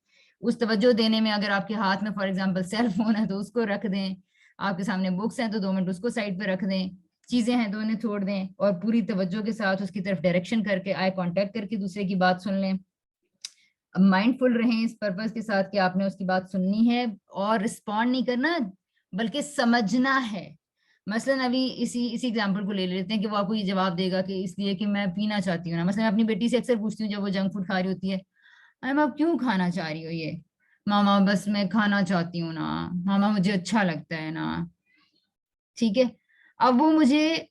उस तवज्जो देने में अगर आपके हाथ में फॉर एग्जांपल सेल फोन है तो उसको रख दें, आपके सामने बुक्स हैं तो 2 मिनट उसको साइड पे रख दें, चीजें हैं तो उन्हें छोड़ दें और पूरी तवज्जो के साथ उसकी तरफ डायरेक्शन करके आई कांटेक्ट करके दूसरे की बात सुन लें। माइंडफुल रहें इस पर्पस के साथ कि आपने उसकी बात सुननी है और रिस्पॉन्ड नहीं करना बल्कि समझना है। मसलन अभी इसी एग्जांपल को ले लेते हैं कि वो आपको ये जवाब देगा कि इसलिए कि मैं पीना चाहती हूँ ना। मसलन मैं अपनी बेटी से अक्सर पूछती हूँ जब वो जंक फूड खा रही होती है, मैम आप क्यों खाना चाह रही हो ये? मामा बस मैं खाना चाहती हूँ ना, मामा मुझे अच्छा लगता है ना। ठीक है, अब वो मुझे,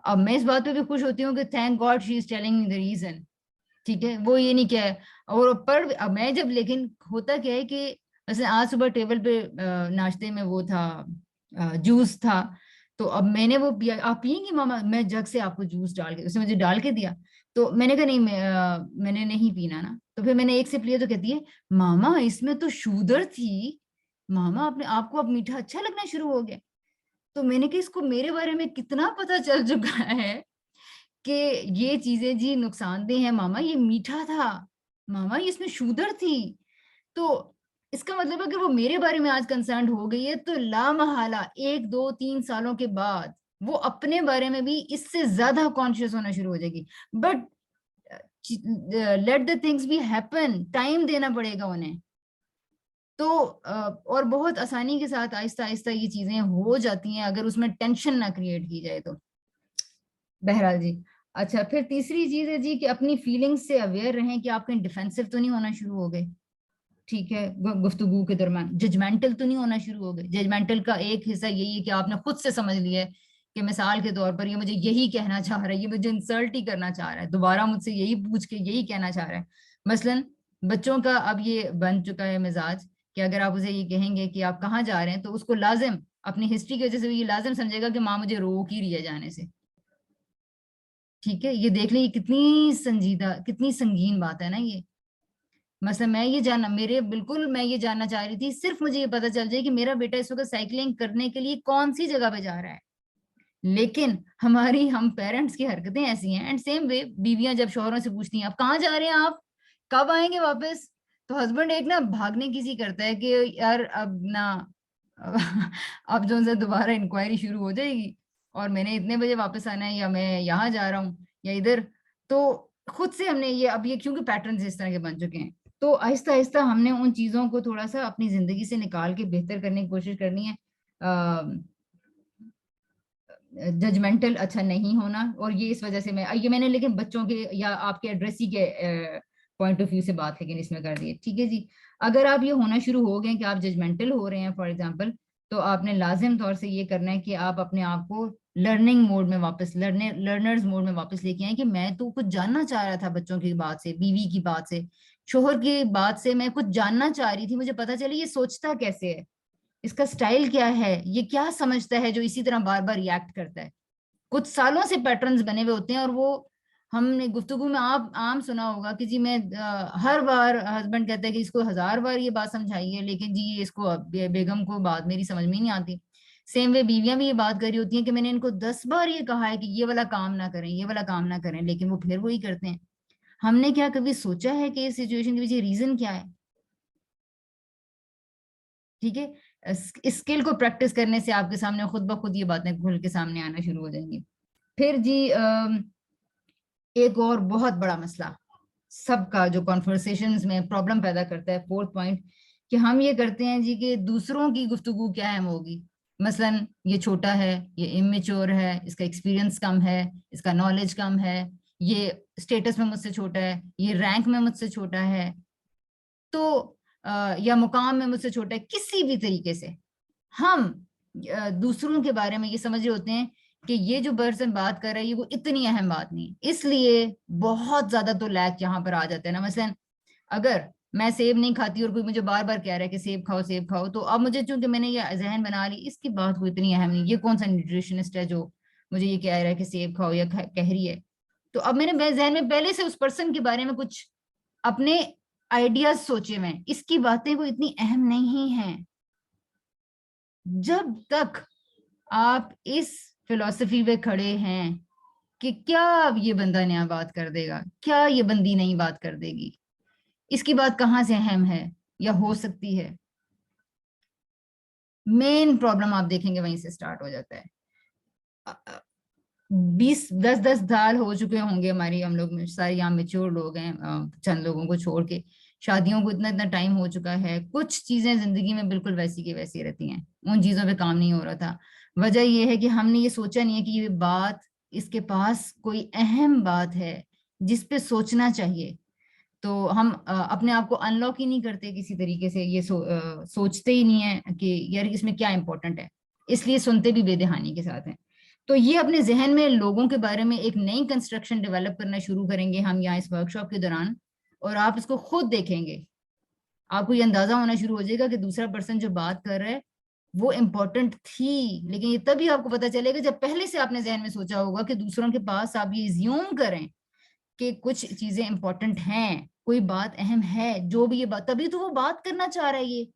अब मैं इस बात पे भी खुश होती हूँ कि thank God she is telling me the reason. ठीक है, वो ये नहीं क्या है और पर अब मैं जब, लेकिन होता क्या है कि वैसे आज सुबह टेबल पे नाश्ते में वो था जूस था, तो अब मैंने वो पिया। आप पियेंगी मामा? मैं जग से आपको जूस डाल के, उसने मुझे डाल के दिया तो मैंने कहा नहीं मैंने नहीं पीना ना। तो फिर मैंने एक सिप लिया तो कहती है मामा इसमें तो शुगर थी, मामा आपने, आपको अब मीठा अच्छा लगना शुरू हो गया। तो मैंने कहा इसको मेरे बारे में कितना पता चल चुका है कि ये चीजें जी नुकसानदेह है मामा, ये मीठा था मामा, ये इसमें शुगर थी। तो इसका मतलब है कि वो मेरे बारे में आज कंसर्न हो गई है तो लामहला 1 2 3 सालों के बाद वो अपने बारे में भी इससे ज्यादा कॉन्शियस होना शुरू हो जाएगी। But let the things be happen, time देना पड़ेगा उन्हें। तो और बहुत आसानी के साथ आहिस्ता आहिस्ता ये चीजें हो जाती हैं अगर उसमें टेंशन ना क्रिएट की जाए तो। बहरहाल जी, अच्छा फिर तीसरी चीज है जी कि अपनी फीलिंग्स से अवेयर रहें कि आप कहीं डिफेंसिव तो नहीं होना शुरू हो गए। ठीक है, गुफ्तगू के दरमियान जजमेंटल तो नहीं होना शुरू हो गए। जजमेंटल का एक हिस्सा यही है कि आपने खुद से समझ लिया है कि मिसाल के तौर पर ये मुझे यही कहना चाह रहा है, ये मुझे इंसल्ट ही करना चाह रहा है, दोबारा मुझसे यही पूछ के यही कहना चाह रहा है। मसलन बच्चों का अब ये बन चुका है मिजाज कि अगर आप उसे ये कहेंगे कि आप कहाँ जा रहे हैं तो उसको लाजिम अपनी हिस्ट्री की वजह से ये लाजिम समझेगा कि माँ मुझे रोक ही रही है जाने से। ठीक है, ये देख लें ये कितनी संजीदा, कितनी संगीन बात है ना ये। मतलब मैं ये जानना, मैं ये जानना चाह रही थी, सिर्फ मुझे ये पता चल जाए कि मेरा बेटा इस वक्त साइकिलिंग करने के लिए कौन सी जगह पे जा रहा है। लेकिन हम पेरेंट्स की हरकतें ऐसी हैं। एंड सेम वे बीवियां जब शौहरों से पूछती हैं आप कहाँ जा रहे हैं, आप कब आएंगे वापस, तो हस्बैंड एक ना भागने की सी करता है कि यार अब ना अब जो उनसे दोबारा इंक्वायरी शुरू हो जाएगी और मैंने इतने बजे वापस आना है या मैं यहाँ जा रहा हूँ या इधर। तो खुद से हमने ये, अब ये क्योंकि पैटर्न इस तरह के बन चुके हैं तो आहिस्ता आहिस्ता हमने उन चीजों को थोड़ा सा अपनी जिंदगी से निकाल के बेहतर करने की कोशिश करनी है। जजमेंटल अच्छा नहीं होना, और ये इस वजह से मैंने लेकिन बच्चों के या आपके एड्रेसी के पॉइंट ऑफ व्यू से बात लेकिन इसमें कर दी है। ठीक है जी, अगर आप ये होना शुरू हो गए कि आप जजमेंटल हो रहे हैं फॉर एग्जांपल, तो आपने लाजिम तौर से ये करना है कि आप अपने आप को लर्निंग मोड में वापस, लर्नर्स मोड में वापस लेके आए कि मैं तो कुछ जानना चाह रहा था बच्चों की बात से, बीवी की बात से, शोहर की बात से, मैं कुछ जानना चाह रही थी, मुझे पता चले ये सोचता कैसे है, इसका स्टाइल क्या है, ये क्या समझता है जो इसी तरह बार बार रिएक्ट करता है। कुछ सालों से पैटर्न्स बने हुए होते हैं और वो हमने गुफ्तगू में आप आम सुना होगा कि जी मैं हर बार हस्बैंड कहता है कि इसको 1000 बार ये बात समझाइए लेकिन जी इसको बेगम को बात मेरी समझ में ही नहीं आती। सेम वे बीवियां भी ये बात कर रही होती हैं कि मैंने इनको 10 बार ये कहा है कि ये वाला काम ना करें, ये वाला काम ना करें, लेकिन वो फिर वही करते हैं। हमने क्या कभी सोचा है कि इस सिचुएशन के पीछे रीजन क्या है? ठीक है, स्किल को प्रैक्टिस करने से आपके सामने खुद ब खुद ये बातें खुल के सामने आना शुरू हो जाएंगी। फिर जी एक और बहुत बड़ा मसला सबका जो कॉन्वर्सेशंस में प्रॉब्लम पैदा करता है, 4th पॉइंट, कि हम ये करते हैं जी कि दूसरों की गुफ्तगू क्या अहम होगी। मसलन ये छोटा है, ये इमेच्योर है, इसका एक्सपीरियंस कम है, इसका नॉलेज कम है, ये स्टेटस में मुझसे छोटा है, ये रैंक में मुझसे छोटा है, तो या मुकाम में मुझसे छोटा है, किसी भी तरीके से हम दूसरों के बारे में ये समझ रहे होते हैं कि ये जो पर्सन बात कर रहा है ये वो इतनी अहम बात नहीं, इसलिए बहुत ज्यादा तो लैक यहाँ पर आ जाता है ना। मसलन अगर मैं सेब नहीं खाती और कोई मुझे बार बार कह रहा है कि सेब खाओ, तो अब मुझे चूंकि मैंने ये जहन बना ली, इसकी बात कोई इतनी अहम नहीं, ये कौन सा न्यूट्रिशनिस्ट है जो मुझे ये कह रहा है कि सेब खाओ या कह रही है। तो अब मैंने जहन में पहले से उस पर्सन के बारे में कुछ अपने आइडियाज सोचे, मैं इसकी बातें कोई इतनी अहम नहीं है। जब तक आप इस फिलॉसफी पे खड़े हैं कि क्या ये बंदा नया बात कर देगा, क्या ये बंदी नई बात कर देगी, इसकी बात कहाँ से अहम है या हो सकती है, मेन प्रॉब्लम आप देखेंगे वहीं से स्टार्ट हो जाता है। 10 साल हो चुके होंगे हमारी, हम लोग सारे यहाँ मेच्योर लोग हैं, चंद लोगों को छोड़ के, शादियों को इतना टाइम हो चुका है, कुछ चीजें जिंदगी में बिल्कुल वैसी की वैसी रहती हैं, उन चीजों पे काम नहीं हो रहा था। वजह यह है कि हमने ये सोचा नहीं है कि ये बात, इसके पास कोई अहम बात है जिस पे सोचना चाहिए। तो हम अपने आप को अनलॉक ही नहीं करते किसी तरीके से, ये सोचते ही नहीं है कि यार इसमें क्या इंपॉर्टेंट है, इसलिए सुनते भी बेदहानी के साथ हैं। तो ये अपने जहन में लोगों के बारे में एक नई कंस्ट्रक्शन डेवलप करना शुरू करेंगे हम यहाँ इस वर्कशॉप के दौरान, और आप इसको खुद देखेंगे, आपको ये अंदाजा होना शुरू हो जाएगा कि दूसरा पर्सन जो बात कर रहा है वो इम्पोर्टेंट थी, लेकिन ये तभी आपको पता चलेगा जब पहले से आपने जहन में सोचा होगा कि दूसरों के पास आप ये ज्यूम करें कि कुछ चीजें इंपॉर्टेंट हैं, कोई बात अहम है, जो भी ये बात, तभी तो वो बात करना चाह रहा है, ये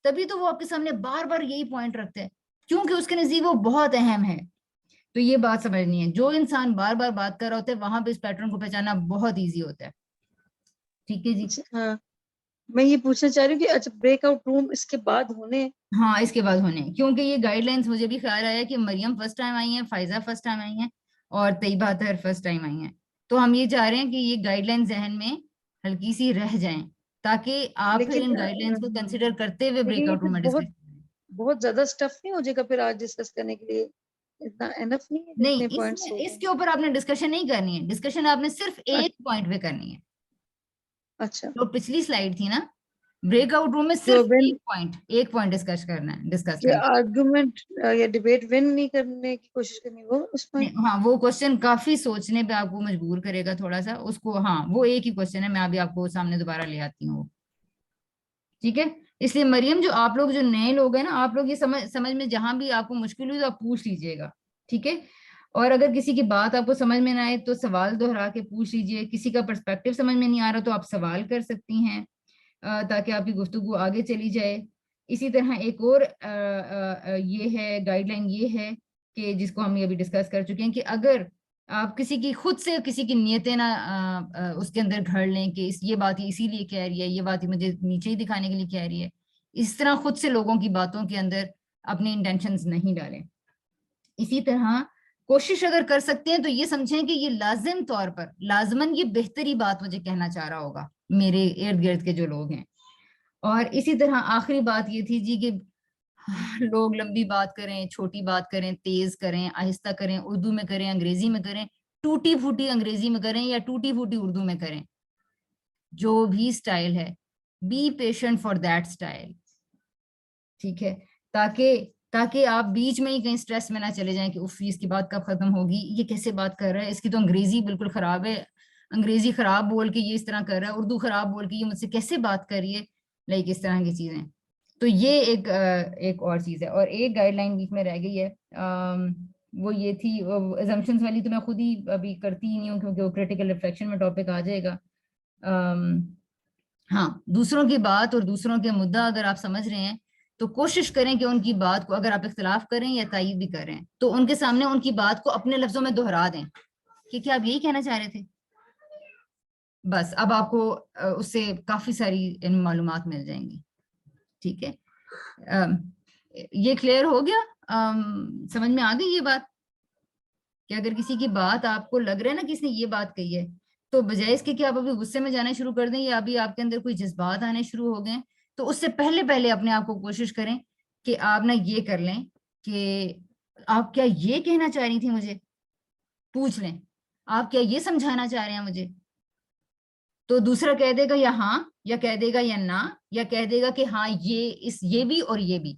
तभी तो वो आपके सामने बार बार यही पॉइंट रखता है, क्योंकि उसके नजदीक वो बहुत अहम है। तो ये बात समझनी है, जो इंसान बार बार बात कर रहा होता है वहां पे इस पैटर्न को पहचानना बहुत ईजी होता है। ठीक है जी। हाँ, मैं ये पूछना चाह रही हूँ कि अच्छा ब्रेकआउट रूम इसके बाद होने? हाँ, इसके बाद होने, क्योंकि ये गाइडलाइंस मुझे भी ख्याल आया कि मरियम फर्स्ट टाइम आई है, फाइजा फर्स्ट टाइम आई है और तैयबा अतहर फर्स्ट टाइम आई है। तो हम ये चाह रहे हैं कि ये गाइडलाइंस जहन में हल्की सी रह जाएं, ताकि आप फिर इन गाइडलाइंस को कंसिडर करते हुए ब्रेकआउट रूम में डिस्कस। बहुत ज्यादा स्टफ नहीं हो जाएगा फिर आज डिस्कस करने के लिए? इतना एनफ नहीं है? नहीं, इसके ऊपर आपने डिस्कशन नहीं करनी है, डिस्कशन आपने सिर्फ एक पॉइंट पे करनी है। अच्छा, तो पिछली स्लाइड थी ना, ब्रेकआउट रूम में सिर्फ एक पॉइंट डिस्कस करना है, आर्गुमेंट या डिबेट विन नहीं करने की कोशिश करनी, वो उसमें हाँ, वो क्वेश्चन काफी सोचने पे आपको मजबूर करेगा थोड़ा सा उसको। हाँ, वो एक ही क्वेश्चन है, मैं अभी आपको सामने दोबारा ले आती हूँ। ठीक है, इसलिए मरियम जो आप लोग जो नए लोग हैं ना, आप लोग ये समझ में जहां भी आपको मुश्किल हुई तो आप पूछ लीजिएगा, ठीक है। और अगर किसी की बात आपको समझ में ना आए तो सवाल दोहरा के पूछ लीजिए, किसी का पर्सपेक्टिव समझ में नहीं आ रहा तो आप सवाल कर सकती हैं ताकि आपकी गुफ्तगू आगे चली जाए। इसी तरह एक और ये है गाइडलाइन, ये है कि जिसको हम ये अभी डिस्कस कर चुके हैं कि अगर आप किसी की खुद से किसी की नीयतें ना उसके अंदर घर लें कि ये बात ही इसीलिए कह रही है, ये बात ही मुझे नीचे ही दिखाने के लिए कह रही है, इस तरह खुद से लोगों की बातों के अंदर अपने इंटेंशंस नहीं डालें। इसी तरह कोशिश अगर कर सकते हैं तो ये समझें कि ये लाजिम तौर पर, लाजमन ये बेहतरी बात मुझे कहना चाह रहा होगा मेरे इर्द गिर्द के जो लोग हैं। और इसी तरह आखिरी बात ये थी जी कि लोग लंबी बात करें, छोटी बात करें, तेज करें, आहिस्ता करें, उर्दू में करें, अंग्रेजी में करें, टूटी फूटी अंग्रेजी में करें या टूटी फूटी उर्दू में करें, जो भी स्टाइल है, be patient for that style, ठीक है, ताकि आप बीच में ही कहीं स्ट्रेस में ना चले जाएं कि उफ इसकी बात कब खत्म होगी, ये कैसे बात कर रहा है, इसकी तो अंग्रेजी बिल्कुल खराब है, अंग्रेजी खराब बोल के ये इस तरह कर रहा है, उर्दू खराब बोल के ये मुझसे कैसे बात कर रही है, लाइक इस तरह की चीजें। तो ये एक और चीज है। और एक गाइडलाइन बीच में रह गई है, वो ये थी assumptions वाली, तो मैं खुद ही अभी करती ही नहीं हूँ क्योंकि वो क्रिटिकल रिफ्लेक्शन में टॉपिक आ जाएगा। हाँ, दूसरों की बात और दूसरों के मुद्दा अगर आप समझ रहे हैं तो कोशिश करें कि उनकी बात को, अगर आप इख्तिलाफ करें या तायीद भी करें, तो उनके सामने उनकी बात को अपने लफ्जों में दोहरा दें कि क्या आप यही कहना चाह रहे थे। बस अब आपको उससे काफी सारी मालूमात मिल जाएंगी। ठीक है, ये क्लियर हो गया? समझ में आ गई ये बात कि अगर किसी की बात आपको लग रहा है ना किसने ये बात कही है, तो बजाय इसके कि आप अभी गुस्से में जाना शुरू कर दें या अभी आपके अंदर कोई जज्बात आने शुरू हो गए, तो उससे पहले अपने आप को कोशिश करें कि आप ना ये कर लें कि आप क्या ये कहना चाह रही थी मुझे, पूछ लें आप क्या ये समझाना चाह रहे हैं मुझे। तो दूसरा कह देगा या हाँ, या कह देगा या ना, या कह देगा कि हाँ ये भी और ये भी,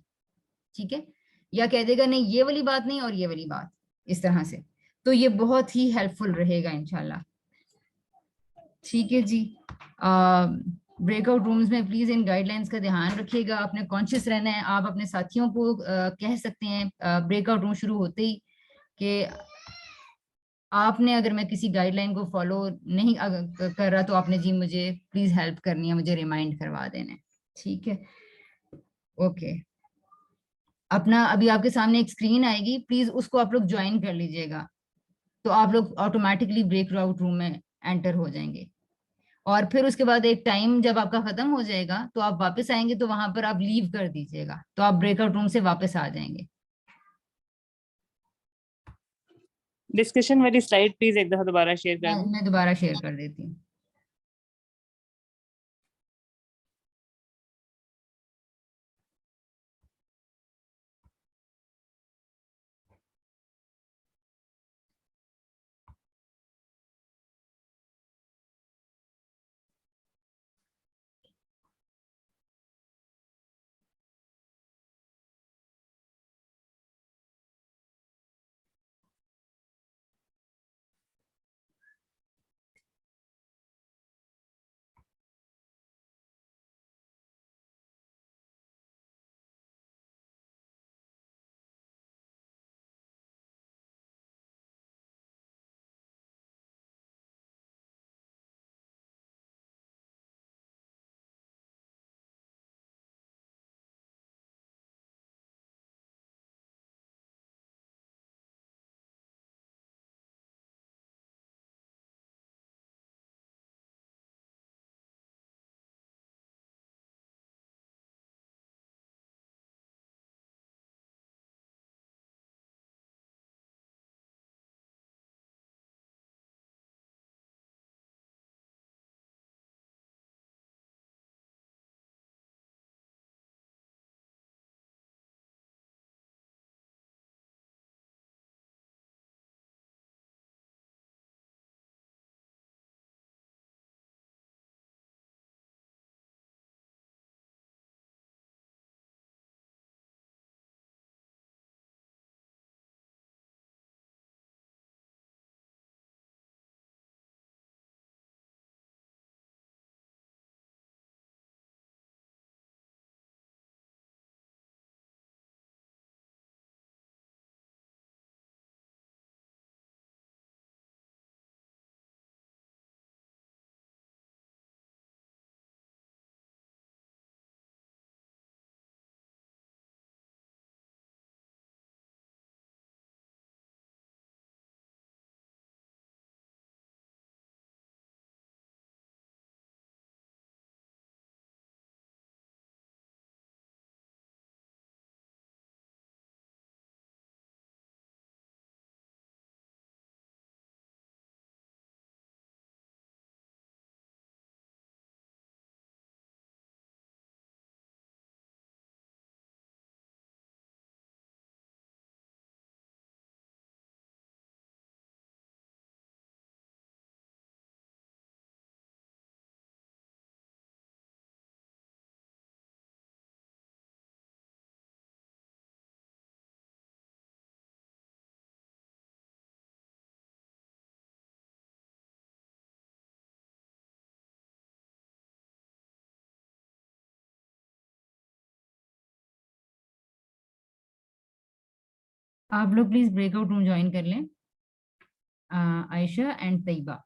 ठीक है, या कह देगा नहीं ये वाली बात नहीं और ये वाली बात, इस तरह से। तो ये बहुत ही हेल्पफुल रहेगा इंशाल्लाह। ठीक है जी, ब्रेकआउट रूम्स में प्लीज इन गाइडलाइंस का ध्यान रखिएगा, आपने कॉन्शियस रहना है। आप अपने साथियों को कह सकते हैं ब्रेकआउट रूम शुरू होते ही कि आपने, अगर मैं किसी गाइडलाइन को फॉलो नहीं कर रहा तो आपने जी मुझे प्लीज हेल्प करनी है, मुझे रिमाइंड करवा देना है, ठीक है? ओके, अपना अभी आपके सामने एक स्क्रीन आएगी, प्लीज उसको आप लोग ज्वाइन कर लीजिएगा, तो आप लोग ऑटोमेटिकली ब्रेकआउट रूम में एंटर हो जाएंगे। और फिर उसके बाद एक टाइम जब आपका खत्म हो जाएगा तो आप वापस आएंगे, तो वहां पर आप लीव कर दीजिएगा, तो आप ब्रेकआउट रूम से वापस आ जाएंगे। डिस्कशन वाली स्लाइड प्लीज एक दफा दोबारा शेयर कर दें। मैं दोबारा शेयर कर देती हूँ। आप लोग प्लीज ब्रेकआउट रूम ज्वाइन कर लें, आयशा एंड तैयबा।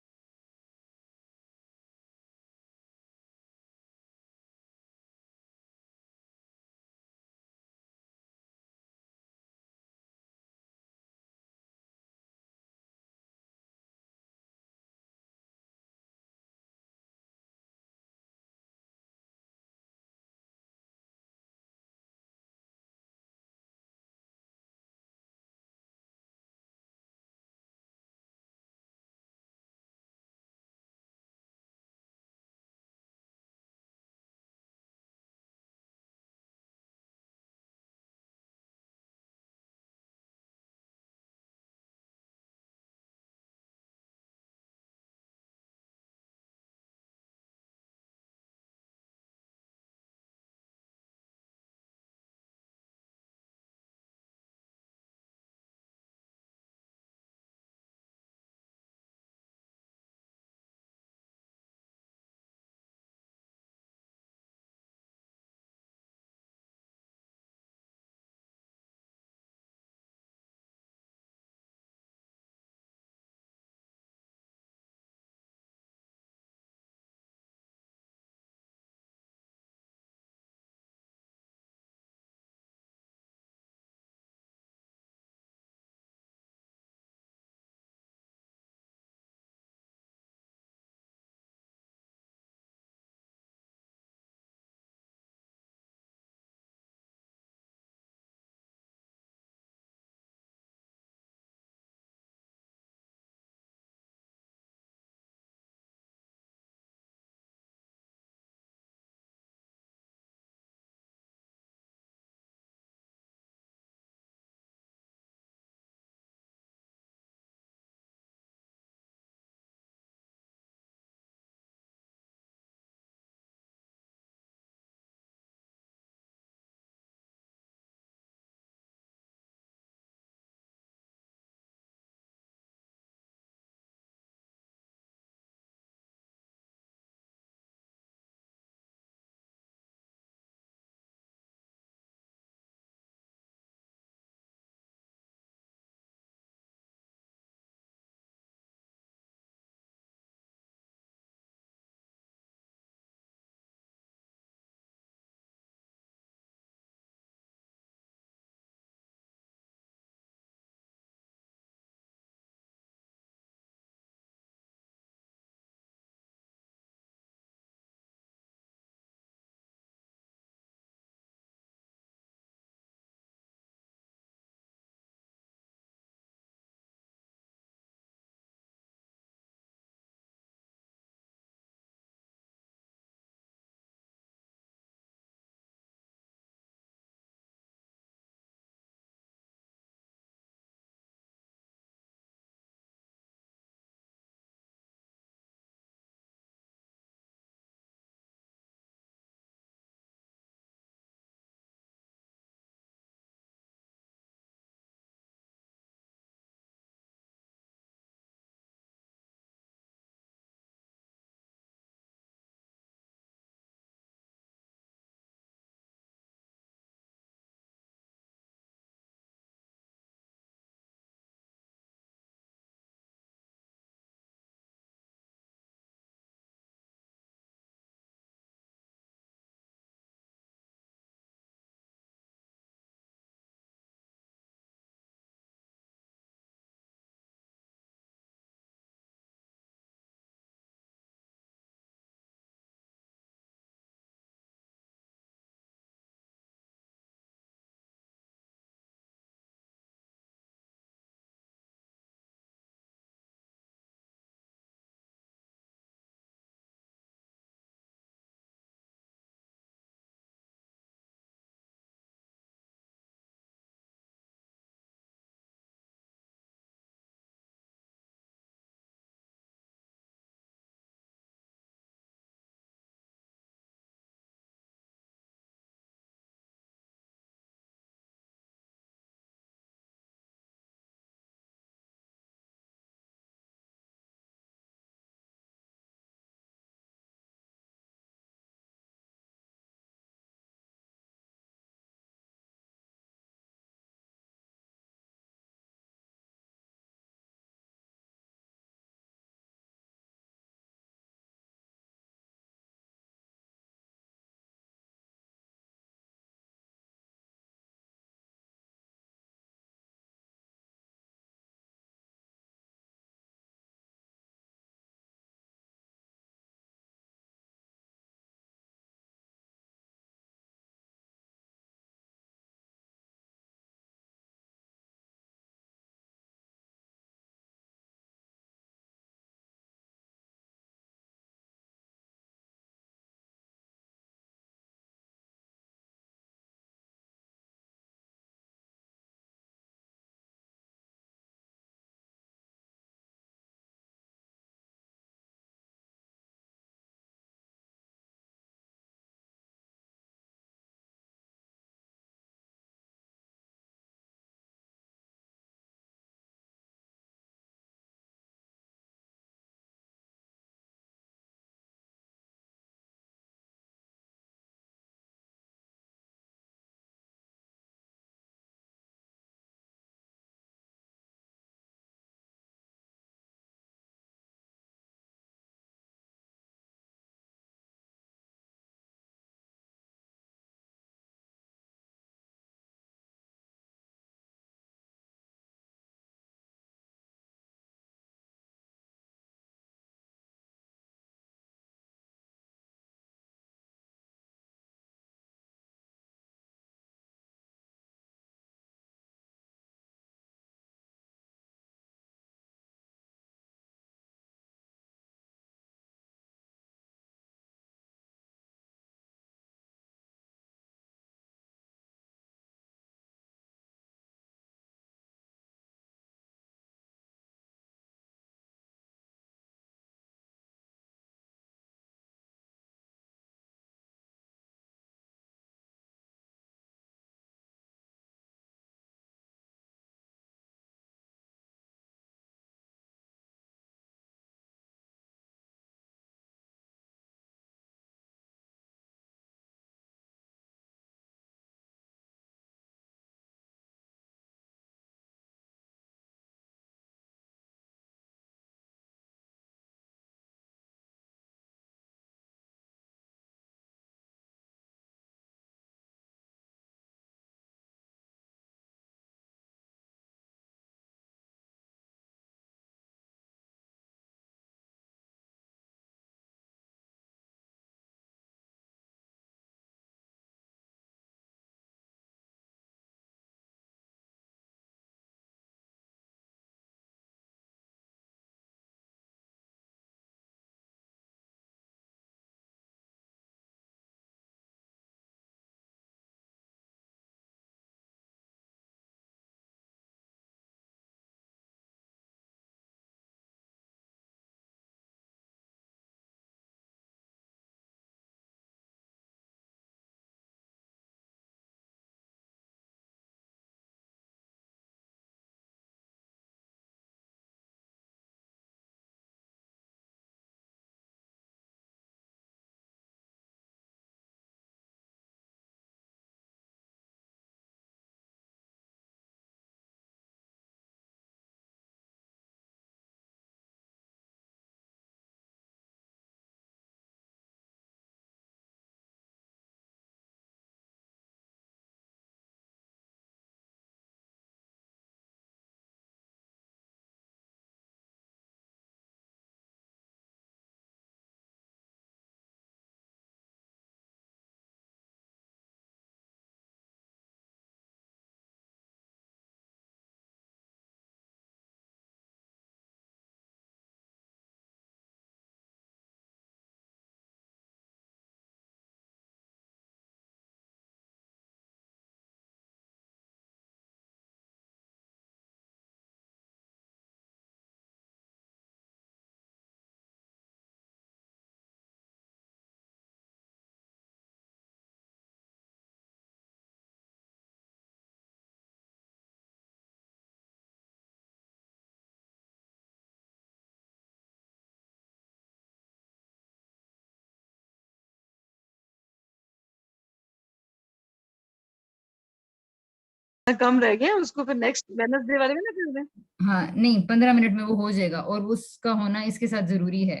कम रह गया, उसको फिर नेक्स्ट वेडनेसडे वाले में ना कर दें। हाँ नहीं, 15 मिनट में वो हो जाएगा और उसका होना इसके साथ जरूरी है।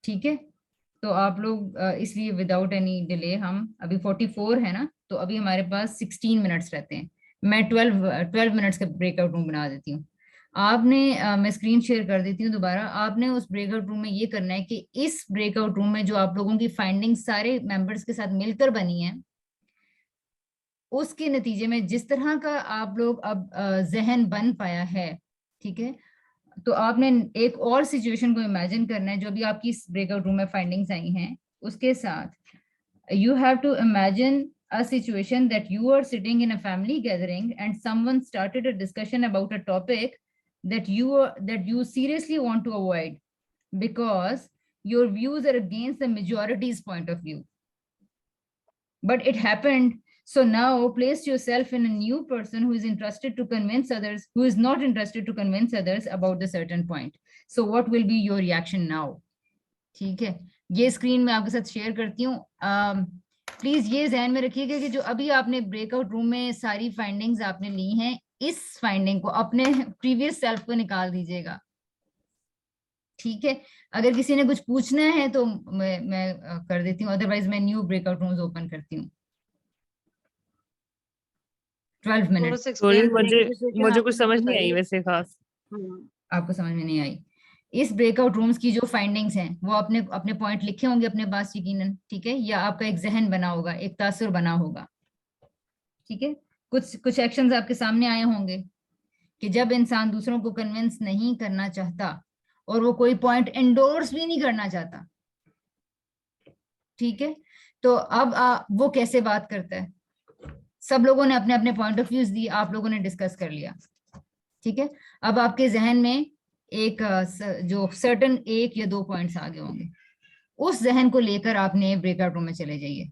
ठीक है, तो आप लोग इसलिए विदाउट एनी डिले, हम अभी 44 है ना, तो अभी हमारे पास 16 मिनट्स रहते हैं। मैं 12 मिनट्स का ब्रेकआउट रूम बना देती हूँ। आपने मैं स्क्रीन शेयर कर देती हूँ दोबारा। आपने उस ब्रेकआउट रूम में ये करना है कि इस ब्रेकआउट रूम में जो आप लोगों की फाइंडिंग सारे मेंबर्स के साथ मिलकर बनी है, उसके नतीजे में जिस तरह का आप लोग अब जहन बन पाया है, ठीक है, तो आपने एक और सिचुएशन को इमेजिन करना है जो अभी आपकी इस ब्रेकआउट रूम में फाइंडिंग्स आई हैं उसके साथ। You have to imagine a situation that you are sitting in a family gathering and someone started a discussion about a topic that you seriously want to avoid because your views are against the majority's point of view, but it happened. So now place yourself in a new person who is interested to convince others, who is not interested to convince others about the certain point. So what will be your reaction now? ठीक है, ये screen मैं आपके साथ share करती हूँ। Please ये ध्यान में रखिएगा कि जो अभी आपने ब्रेकआउट रूम में सारी फाइंडिंग्स आपने ली हैं, इस फाइंडिंग को अपने प्रीवियस सेल्फ को निकाल दीजिएगा। ठीक है, अगर किसी ने कुछ पूछना है तो मैं कर देती हूँ, अदरवाइज मैं न्यू ब्रेकआउट रूम्स ओपन करती हूँ। 12 मिनट। मुझे कुछ समझ नहीं आई वैसे खास। आपको समझ में नहीं आई? इस ब्रेकआउट रूम्स की जो फाइंडिंग्स हैं वो अपने अपने पॉइंट लिखे होंगे अपने पास यकीनन, ठीक है, या आपका एक जहन बना होगा, एक तासुर बना होगा। ठीक है, कुछ एक्शंस आपके सामने आए होंगे कि जब इंसान दूसरों को कन्विंस नहीं करना चाहता और वो कोई पॉइंट एंडोर्स भी नहीं करना चाहता, ठीक है, तो अब वो कैसे बात करता है? सब लोगों ने अपने अपने पॉइंट ऑफ व्यूज दिए, आप लोगों ने डिस्कस कर लिया, ठीक है। अब आपके जहन में एक जो सर्टन 1 या 2 पॉइंट्स आगे होंगे, उस जहन को लेकर आपने ब्रेकआउट रूम में चले जाइए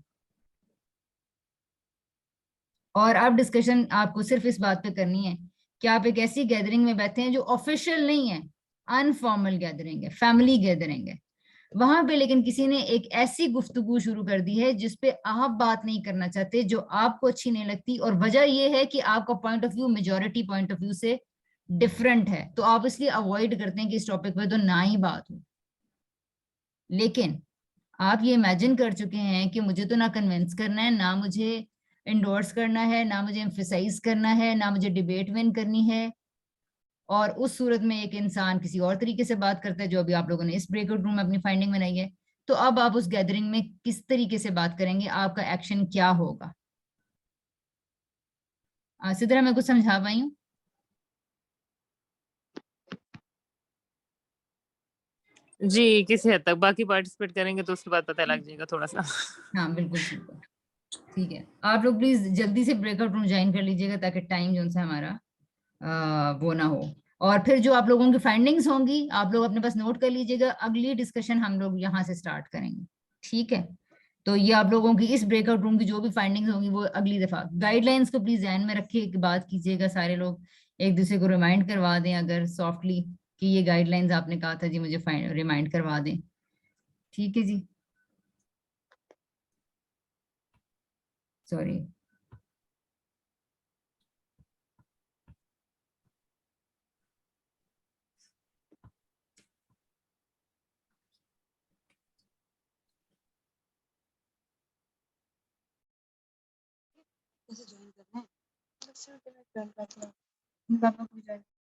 और अब डिस्कशन आपको सिर्फ इस बात पे करनी है कि आप एक ऐसी गैदरिंग में बैठे हैं जो ऑफिशियल नहीं है, अनफॉर्मल गैदरिंग है, फैमिली गैदरिंग है। वहां पे लेकिन किसी ने एक ऐसी गुफ्तगू शुरू कर दी है जिसपे आप बात नहीं करना चाहते, जो आपको अच्छी नहीं लगती, और वजह यह है कि आपका point of view majority point of view से डिफरेंट है, तो आप इसलिए अवॉइड करते हैं कि इस टॉपिक पे तो ना ही बात हो। लेकिन आप ये इमेजिन कर चुके हैं कि मुझे तो ना कन्विंस करना है, ना मुझे एंडोर्स करना है, ना मुझे एम्फेसाइज करना है, ना मुझे डिबेट विन करनी है, और उस सूरत में एक इंसान किसी और तरीके से बात करता है जो अभी आप लोगों ने इस ब्रेकआउट रूम में अपनी फाइंडिंग बनाई है, तो अब आप उस गैदरिंग में किस तरीके से बात करेंगे, आपका एक्शन क्या होगा? सिद्रा, मैं कुछ समझा पाई हूँ? जी किसी हद तक, बाकी पार्टिसिपेट करेंगे तो उसके बाद पता लग जाएगा थोड़ा सा। हाँ बिल्कुल ठीक है। आप लोग प्लीज जल्दी से ब्रेकआउट रूम ज्वाइन कर लीजिएगा ताकि टाइम जो है हमारा वो ना हो। और फिर जो आप लोगों की फाइंडिंग्स होंगी आप लोग अपने पास नोट कर लीजिएगा, अगली डिस्कशन हम लोग यहाँ से स्टार्ट करेंगे, ठीक है। तो ये आप लोगों की इस ब्रेकआउट रूम की जो भी फाइंडिंग्स होंगी वो अगली दफा, गाइडलाइंस को प्लीज ध्यान में रखिए कि बात कीजिएगा, सारे लोग एक दूसरे को रिमाइंड करवा दें अगर सॉफ्टली कि ये गाइडलाइंस आपने कहा था जी मुझे रिमाइंड करवा दें, ठीक है जी। सॉरी। कैसे ज्वाइन करना है?